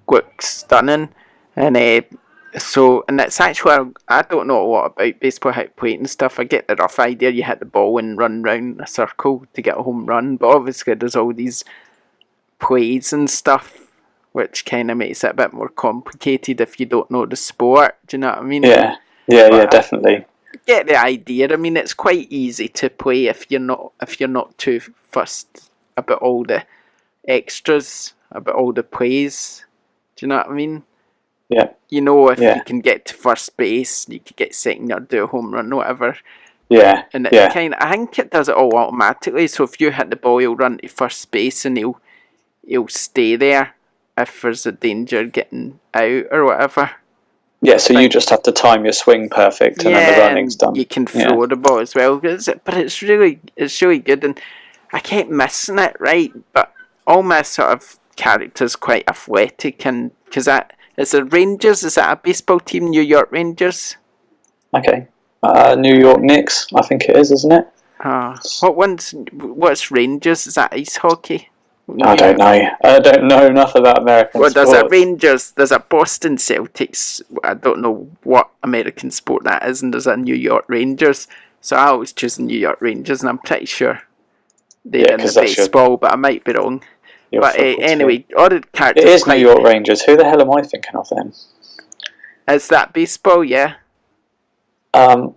look stunning, and it's actually, I don't know a lot about baseball, how to play it and stuff. I get the rough idea. You hit the ball and run round a circle to get a home run, but obviously there's all these plays and stuff, which kind of makes it a bit more complicated if you don't know the sport. Do you know what I mean? Yeah, definitely. Get the idea. I mean, it's quite easy to play if you're not too fussed about all the extras, about all the plays. Do you know what I mean? Yeah. You know, if you can get to first base, you could get second or do a home run, whatever. Yeah. And it I think it does it all automatically. So if you hit the ball, he'll run to first base and he'll stay there if there's a danger getting out or whatever. Yeah, so you just have to time your swing perfect, and then the running's done. You can throw the ball as well, but it's really good, and I kept missing it, right? But all my sort of characters quite athletic, and because is the Rangers? Is that a baseball team? New York Rangers. Okay, New York Knicks, I think it is, isn't it? What's Rangers? Is that ice hockey? I don't know. I don't know enough about American sports. There's a Rangers, there's a Boston Celtics. I don't know what American sport that is, and there's a New York Rangers. So I always choose the New York Rangers, and I'm pretty sure they're in the baseball, but I might be wrong. But anyway, all the characters. It is New York Rangers. Who the hell am I thinking of then? Is that baseball? Yeah. Flipping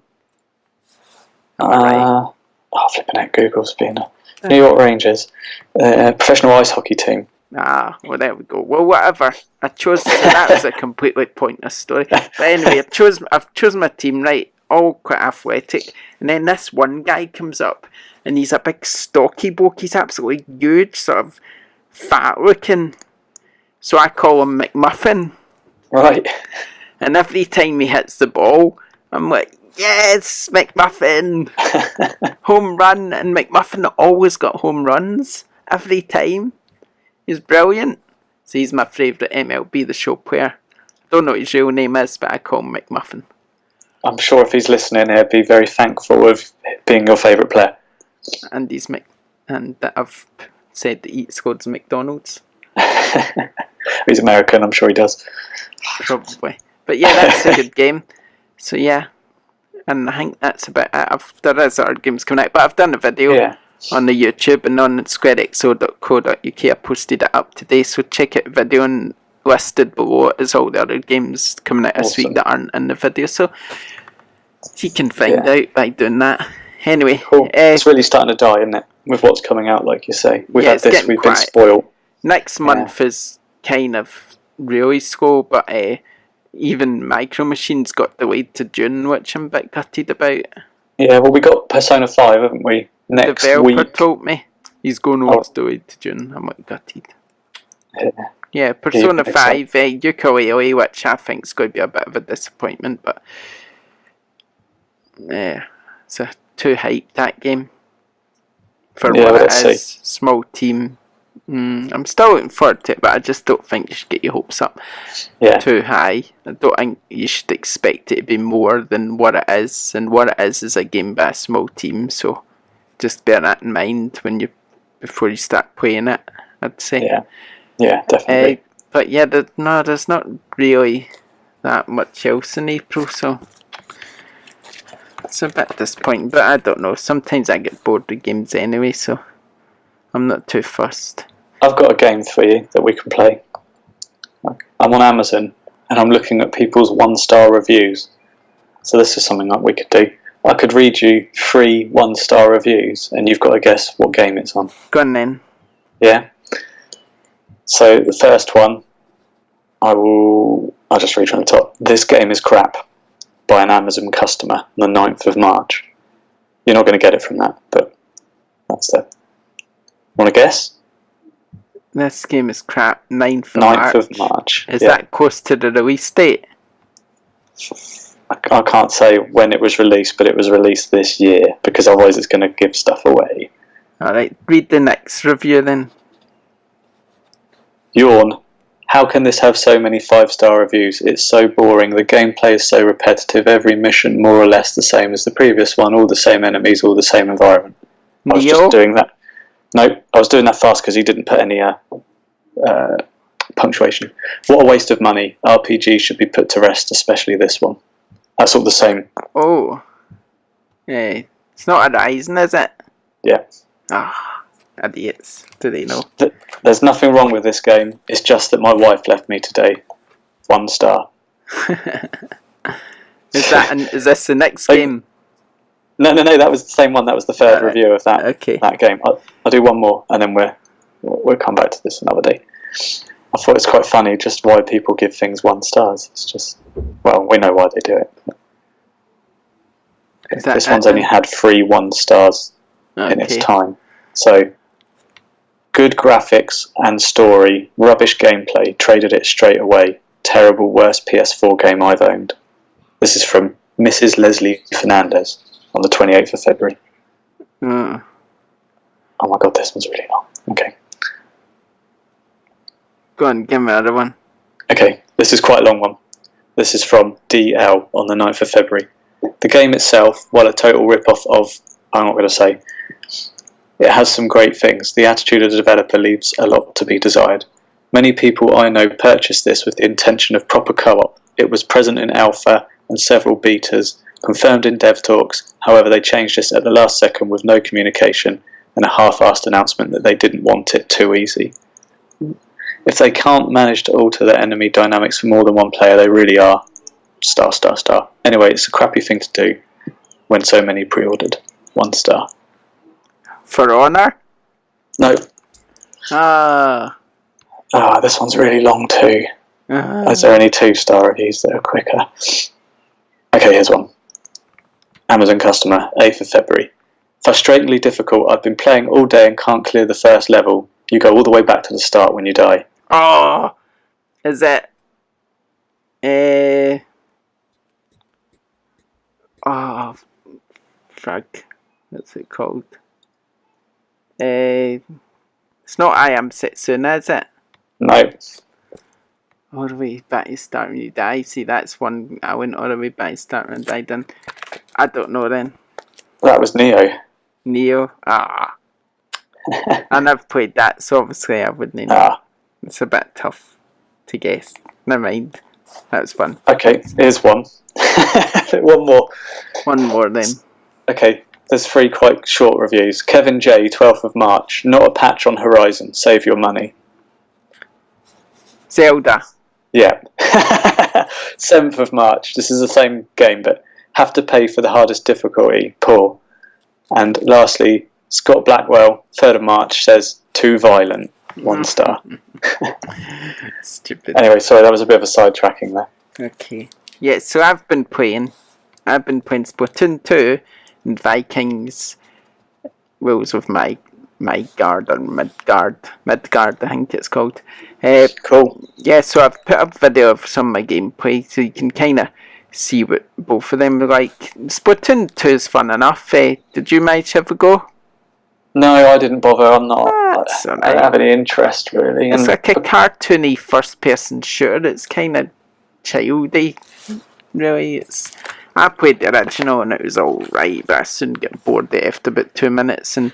out, Google's being New York Rangers, professional ice hockey team. Well, there we go. Well, whatever. I chose. That was a completely pointless story. But anyway, I've chosen my team, right? All quite athletic, and then this one guy comes up, and he's a big stocky bloke. He's absolutely huge, sort of fat looking. So I call him McMuffin. Right. And every time he hits the ball, I'm like, yes, McMuffin! Home run, and McMuffin always got home runs every time. He's brilliant. So he's my favourite MLB The Show player. Don't know what his real name is, but I call him McMuffin. I'm sure if he's listening, he'd be very thankful of being your favourite player. And and that I've said that he eats loads of McDonald's. He's American, I'm sure he does. Probably. But yeah, that's a good game. So yeah. And I think that's about it. There is other games coming out, but I've done a video on the YouTube and on SquareXO.co.uk. I posted it up today, so check out the video, and listed below it is all the other games coming out this week that aren't in the video, so you can find out by doing that. Anyway, cool. It's really starting to die, isn't it? With what's coming out, like you say. We've had this, we've been spoiled. Next month is kind of really slow, but even Micro Machines got delayed to June, which I'm a bit gutted about. Yeah, well, we got Persona 5, haven't we? Next week. The developer week. told me he's going to it's delayed to June. I'm like gutted. Yeah, Persona 5, Yooka-Laylee, which I think is going to be a bit of a disappointment, but it's too hyped, that game. For what it is, small team. I'm still looking forward to it, but I just don't think you should get your hopes up too high. I don't think you should expect it to be more than what it is, and what it is a game by a small team, so just bear that in mind before you start playing it, I'd say. Yeah, definitely. But yeah, there's not really that much else in April, so it's a bit disappointing, but I don't know. Sometimes I get bored with games anyway, so I'm not too fussed. I've got a game for you that we can play. I'm on Amazon and I'm looking at people's 1-star reviews. So this is something that we could do. I could read you 3 1-star reviews and you've got to guess what game it's on. Go on then. Yeah. So the first one, I'll just read from the top. This game is crap, by an Amazon customer on the 9th of March. You're not going to get it from that, but that's the... Want to guess? This game is crap. 9th of March. Is that close to the release date? I can't say when it was released, but it was released this year, because otherwise it's going to give stuff away. Alright, read the next review then. Yawn. How can this have so many 5-star reviews? It's so boring. The gameplay is so repetitive. Every mission more or less the same as the previous one. All the same enemies, all the same environment. I was just doing that. No, I was doing that fast because he didn't put any punctuation. What a waste of money. RPG should be put to rest, especially this one. That's all the same. Oh. Yeah. It's not a Ryzen, is it? Yeah. Idiots. Do they know? There's nothing wrong with this game. It's just that my wife left me today. 1 star. Is this the next game? No, that was the same one. That was the third review of that game. I'll do one more, and then we'll come back to this another day. I thought it's quite funny just why people give things 1 stars. It's just, well, we know why they do it. This one's only had 3 1 stars in its time. So, good graphics and story, rubbish gameplay, traded it straight away. Terrible, worst PS4 game I've owned. This is from Mrs. Leslie Fernandez on the 28th of February. Oh my god, this one's really long. Okay. Go on, give me another one. Okay, this is quite a long one. This is from DL on the 9th of February. The game itself, while a total rip-off of, I'm not going to say, it has some great things. The attitude of the developer leaves a lot to be desired. Many people I know purchased this with the intention of proper co-op. It was present in alpha and several betas, confirmed in dev talks. However, they changed this at the last second with no communication and a half-assed announcement that they didn't want it too easy. If they can't manage to alter their enemy dynamics for more than one player, they really are ... Anyway, it's a crappy thing to do when so many pre-ordered. 1 star. For Honor? No. This one's really long too. Is there any 2-star reviews that are quicker? Okay, here's one. Amazon customer, 8th of February. Frustratingly difficult. I've been playing all day and can't clear the first level. You go all the way back to the start when you die. Oh, is it? Frag. What's it called? It's not I Am Setsuna, is it? No. All the way back to start when you die. See, that's one I went all the way back to start when I died. And I don't know then. That was Neo. Neo? I never played that, so obviously I wouldn't know. It's a bit tough to guess. Never mind. That was fun. Okay, here's one. One more. One more then. Okay, there's 3 quite short reviews. Kevin J, 12th of March. Not a patch on Horizon. Save your money. Zelda. Yeah. 7th of March. This is the same game, but have to pay for the hardest difficulty. Poor. And lastly, Scott Blackwell, 3rd of March, says too violent. 1 star. Stupid. Anyway, sorry, that was a bit of a sidetracking there. Okay. Yeah, so I've been playing Splatoon 2 and Vikings Rules of Midgard or Midgard, I think it's called. Cool. Yeah, so I've put up video of some of my gameplay so you can kind of see what both of them are like. Splatoon 2 is fun enough. Did you manage to have a go? No, I didn't bother. I don't have any interest really. It's like a cartoony first-person shooter. It's kind of childy, really. I played the original and it was alright, but I soon got bored there after about 2 minutes, and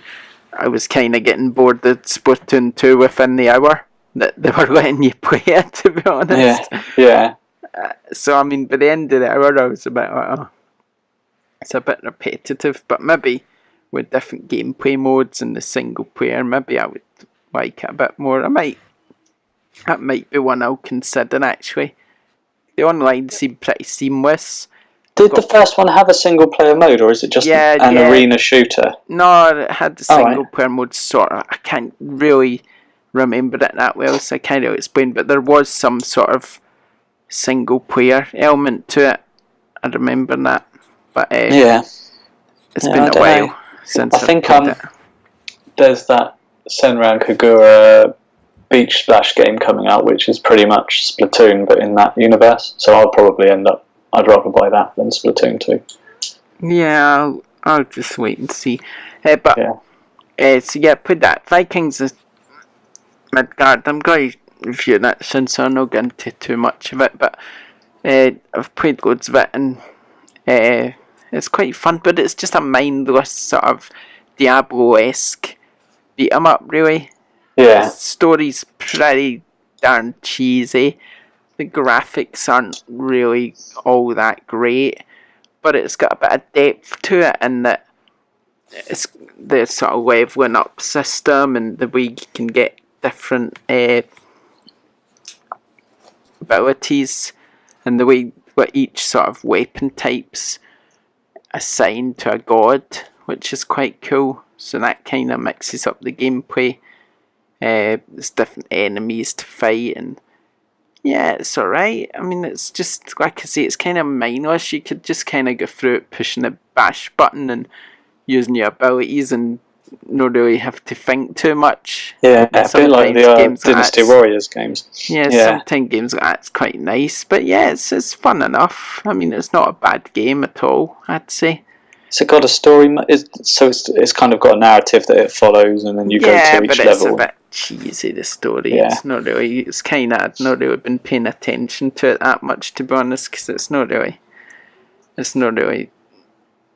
I was kind of getting bored of Splatoon 2 within the hour that they were letting you play it, to be honest. Yeah. So, I mean, by the end of the hour, I was a bit like, oh, it's a bit repetitive, but maybe with different gameplay modes and the single player, maybe I would like it a bit more. That might be one I'll consider, actually. The online seemed pretty seamless. Did the first one have a single player mode, or is it just an arena shooter? No, it had the single player mode, sort of. I can't really remember it that well, so I can't really explain, but there was some sort of single player element to it. I remember that. But it's been a while since I think played it. There's that Senran Kagura Beach Splash game coming out, which is pretty much Splatoon, but in that universe. So I'd rather buy that than Splatoon 2. Yeah, I'll just wait and see. So put that. Vikings is Midgard. I'm going to review that since I'm not getting into too much of it, but I've played loads of it, and it's quite fun, but it's just a mindless sort of Diablo-esque beat 'em up, really. Yeah. The story's pretty darn cheesy. The graphics aren't really all that great, but it's got a bit of depth to it, and that it's the sort of leveling up system and the way you can get different abilities, and the way what each sort of weapon type's assigned to a god, which is quite cool. So that kind of mixes up the gameplay. There's different enemies to fight, and yeah, it's alright. I mean, it's just, like I say, it's kind of mindless. You could just kind of go through it pushing the bash button and using your abilities and not really have to think too much. Yeah, a bit like the Dynasty Warriors games. Yeah, sometimes games like that's quite nice. But yeah, it's fun enough. I mean, it's not a bad game at all, I'd say. So it got a story, so it's kind of got a narrative that it follows, and then you go to each level. Yeah, but it's a bit cheesy, the story. Yeah. It's not really, it's kind of, I've not really been paying attention to it that much, to be honest, because it's not really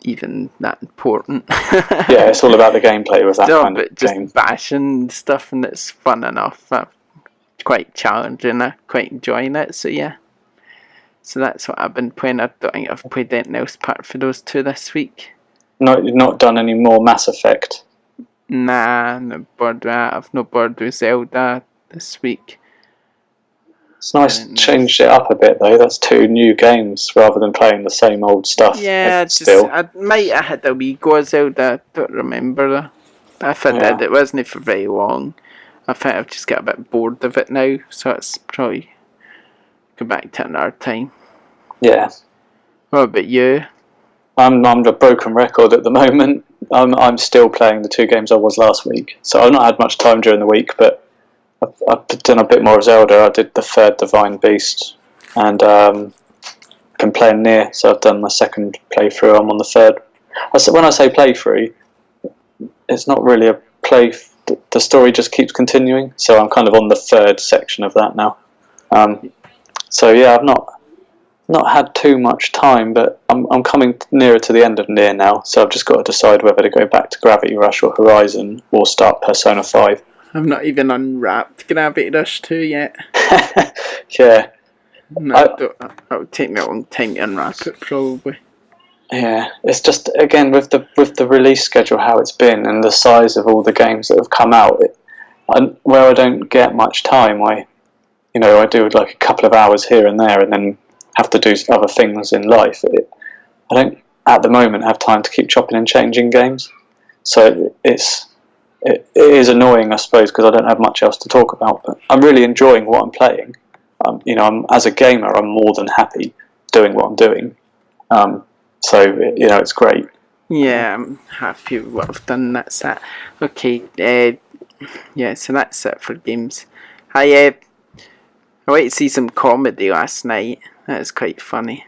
even that important. Yeah, it's all about the gameplay with that kind of just game. Bashing and stuff, and it's fun enough. It's quite challenging. I'm quite enjoying it, so yeah. So that's what I've been playing. I don't think I've played anything else apart for those two this week. No, you've not done any more Mass Effect? Nah, I've not bored with Zelda this week. It's nice to change it up a bit, though. That's 2 new games rather than playing the same old stuff. Yeah, I might have had a wee go at Zelda. I don't remember. If I did, it wasn't for very long. I think I've just got a bit bored of it now, so it's probably go back to another time. Yeah. What about you? I'm a broken record at the moment. I'm still playing the 2 games I was last week, so I've not had much time during the week, but I've done a bit more of Zelda. I did the 3rd Divine Beast, and been playing Nier, so I've done my 2nd playthrough. I'm on the 3rd. When I say playthrough, it's not really a play. The story just keeps continuing, so I'm kind of on the 3rd section of that now. So yeah, I've not had too much time, but I'm coming nearer to the end of Nier now, so I've just got to decide whether to go back to Gravity Rush or Horizon, or start Persona 5. I've not even unwrapped Gravity Rush 2 yet. Yeah. No, it would take me a long time to unwrap it, probably. Yeah, it's just, again, with the release schedule, how it's been, and the size of all the games that have come out, where I don't get much time, I do like a couple of hours here and there, and then have to do other things in life. I don't at the moment have time to keep chopping and changing games, so it is annoying, I suppose, because I don't have much else to talk about. But I'm really enjoying what I'm playing. As a gamer, I'm more than happy doing what I'm doing. So it's great. Yeah, I'm happy with what I've done. That's that. Okay. Yeah. So that's it for games. I went to see some comedy last night. That was quite funny.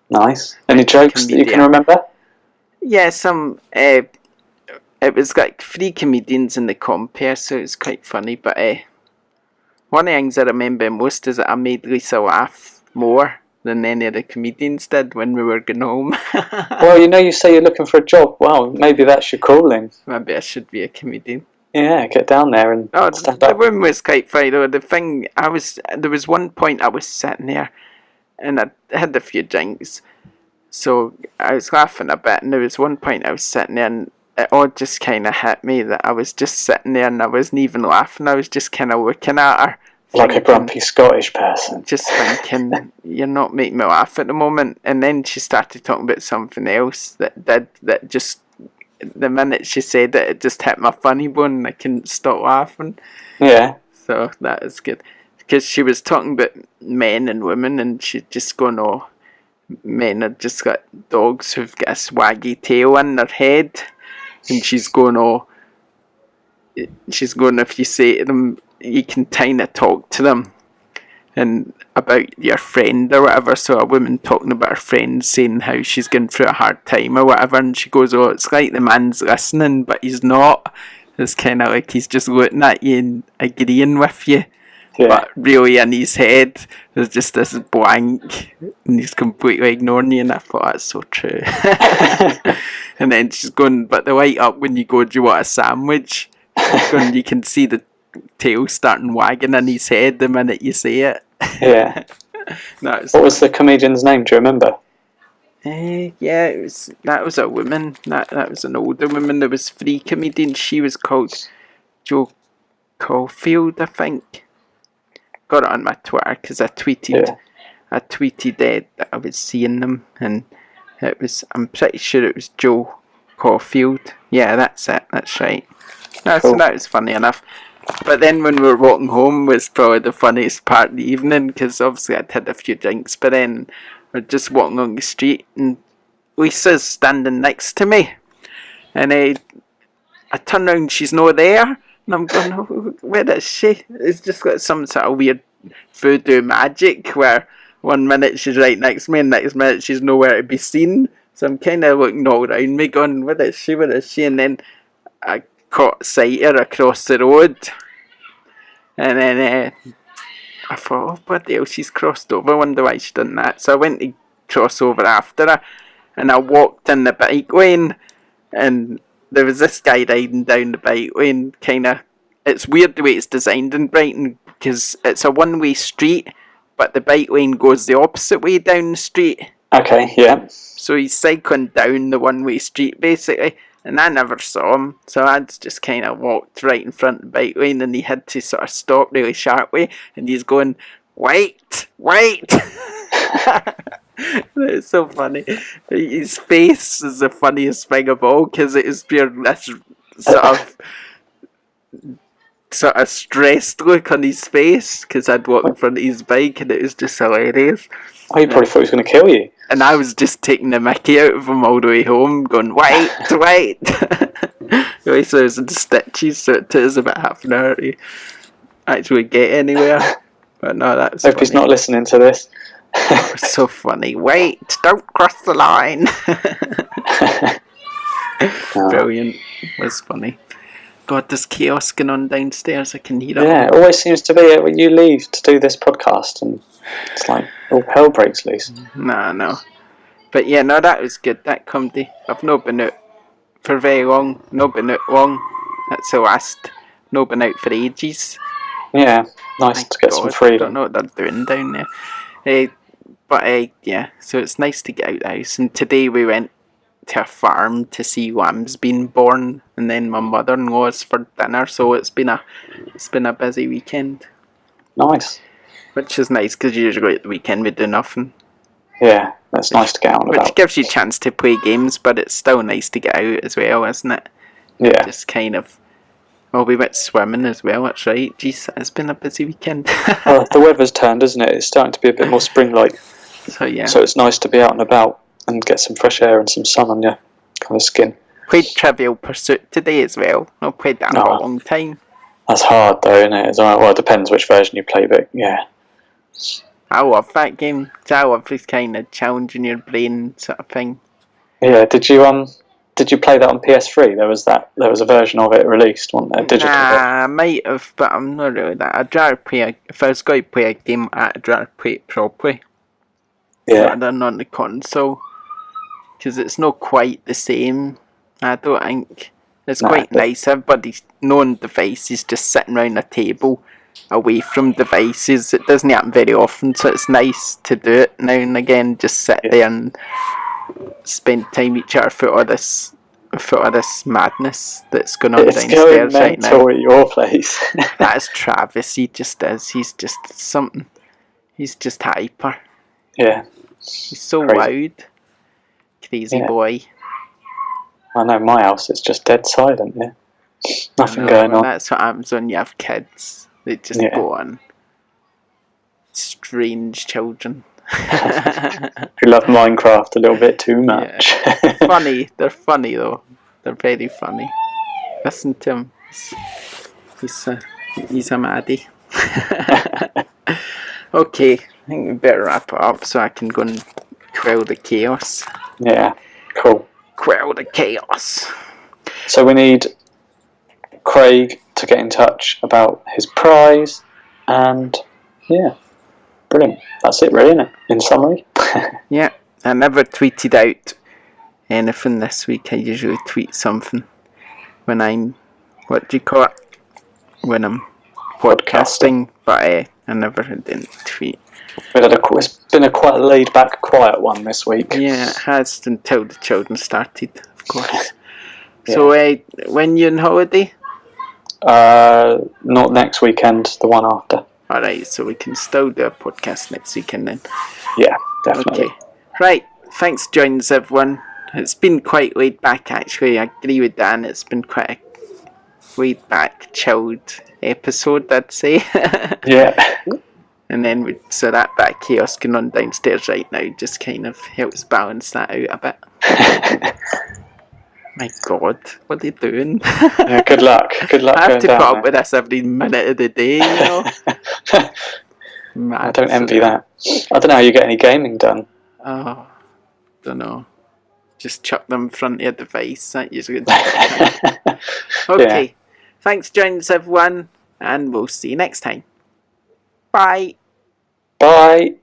Nice. Any jokes that you can remember? Yeah, some. It was like 3 comedians in the compare, so it was quite funny. But one of the things I remember most is that I made Lisa laugh more than any of the comedians did when we were going home. Well, you say you're looking for a job. Wow, maybe that's your calling. Maybe I should be a comedian. Yeah, get down there and stand up. The room was quite funny though. The thing, there was one point I was sitting there and I had a few drinks, so I was laughing a bit, and there was one point I was sitting there and it all just kind of hit me that I was just sitting there and I wasn't even laughing. I was just kind of looking at her. Like a grumpy Scottish person. Just thinking, you're not making me laugh at the moment. And then she started talking about something else that just, the minute she said it just hit my funny bone and I couldn't stop laughing. Yeah. So that is good. Because she was talking about men and women, and she's just going, oh, men are just got dogs who've got a swaggy tail in their head. And she's going, if you say to them, you can kind of talk to them and about your friend or whatever. So a woman talking about her friend saying how she's going through a hard time or whatever, and she goes, oh, it's like the man's listening but he's not. It's kind of like he's just looking at you and agreeing with you, but really in his head there's just this blank and he's completely ignoring you. And I thought, that's so true. And then she's going, but the light up when you go, do you want a sandwich? Going, you can see the tail starting wagging in his head the minute you say it. Yeah. What was the comedian's name? Do you remember? Yeah, that was a woman. That was an older woman. There was 3 comedians. She was called Jo Caulfield, I think. Got it on my Twitter because I tweeted that I was seeing them, and I'm pretty sure it was Jo Caulfield. Yeah, that's it. That's right. No, cool. So that was funny enough. But then when we were walking home was probably the funniest part of the evening, because obviously I'd had a few drinks, but then we're just walking along the street and Lisa's standing next to me, and I turn around and she's not there, and I'm going, oh, where is she? It's just got some sort of weird voodoo magic where one minute she's right next to me and next minute she's nowhere to be seen. So I'm kind of looking all around me going, where is she? And then I caught sight of her across the road, and then I thought, oh, bloody hell, she's crossed over. I wonder why she done that. So I went to cross over after her, and I walked in the bike lane, and there was this guy riding down the bike lane. It's weird the way it's designed in Brighton, because it's a one-way street, but the bike lane goes the opposite way down the street. Okay, yeah. So he's cycling down the one-way street, basically, and I never saw him, so I just kind of walked right in front of the bike lane, and he had to sort of stop really sharply, and he's going, wait! It's so funny. His face is the funniest thing of all, because it is pure this sort of stressed look on his face, because I'd walked in front of his bike, and it was just hilarious. Oh, you probably thought he was going to kill you. And I was just taking the mickey out of him all the way home, going, wait! Anyway, so it was in stitches, so it took us about half an hour to actually get anywhere. But no, that's Hope he's not listening to this. It was so funny. Wait, don't cross the line. Brilliant. It was funny. God, there's chaos going on downstairs. I can hear it. Yeah, it always seems to be when you leave to do this podcast, and it's like all hell breaks loose. No. But yeah, no, that was good. That comedy. I've not been out for very long. Not been out long. That's the last. Not been out for ages. Yeah, nice to get some freedom. I don't know what they're doing down there. But yeah, so it's nice to get out of the house. And today we went to a farm to see lambs being born, and then my mother-in-law's for dinner. So it's been a busy weekend. Nice. Which is nice because usually at the weekend we do nothing. Yeah, that's nice to get out and about. Which gives you a chance to play games, but it's still nice to get out as well, isn't it? Yeah. Just kind of... Well, we went swimming as well, that's right. Jeez, it's been a busy weekend. Well, the weather's turned, isn't it? It's starting to be a bit more spring-like. So, yeah. So it's nice to be out and about and get some fresh air and some sun on your kind of skin. Played Trivial Pursuit today as well. I've played that for a long time. That's hard though, isn't it? Well, it depends which version you play, but yeah. I love that game. I love this kind of challenging your brain sort of thing. Yeah, did you play that on PS3? There was a version of it released, wasn't there? Digital. Nah, I might have, but I'm not really that. I'd rather play if I was going to play a game, I'd rather play it properly. Yeah. Rather than on the console. Because it's not quite the same, I don't think. It's quite nice. Everybody's known devices just sitting around a table away from devices. It doesn't happen very often, so it's nice to do it now and again. Just sit there and spend time with each other for all this madness that's going on downstairs right now. At your place. That's Travis. He just is. He's just something. He's just hyper. Yeah. He's so loud. Crazy boy. I know, my house is just dead silent, yeah. Nothing going on. That's what happens when you have kids. They just go on. Strange children. Who love Minecraft a little bit too much. Yeah. Funny. They're funny though. They're very funny. Listen to him. He's a maddie. Okay, I think we better wrap it up so I can go and quell the chaos. Yeah, cool. Quell the chaos. So we need Craig to get in touch about his prize, and yeah, brilliant. That's it really, isn't it? In summary. Yeah, I never tweeted out anything this week. I usually tweet something when I'm, what do you call it? When I'm podcasting, but I never didn't tweet. It's been quite a laid-back, quiet one this week. Yeah, it has until the children started, of course. So, when you on holiday? Not next weekend, the one after. Alright, so we can still do a podcast next weekend then. Yeah, definitely. Okay. Right, thanks for joining us, everyone. It's been quite laid back, actually. I agree with Dan, it's been quite a laid back, chilled episode, I'd say. Yeah. And then so that bit of chaos going on downstairs right now just kind of helps balance that out a bit. My God, what are they doing? Yeah, good luck. Good luck. I have to put up with this every minute of the day, you know. I don't envy that. I don't know how you get any gaming done. Oh, don't know. Just chuck them in front of your device. That usually does. Okay, thanks for joining us, everyone, and we'll see you next time. Bye. Bye.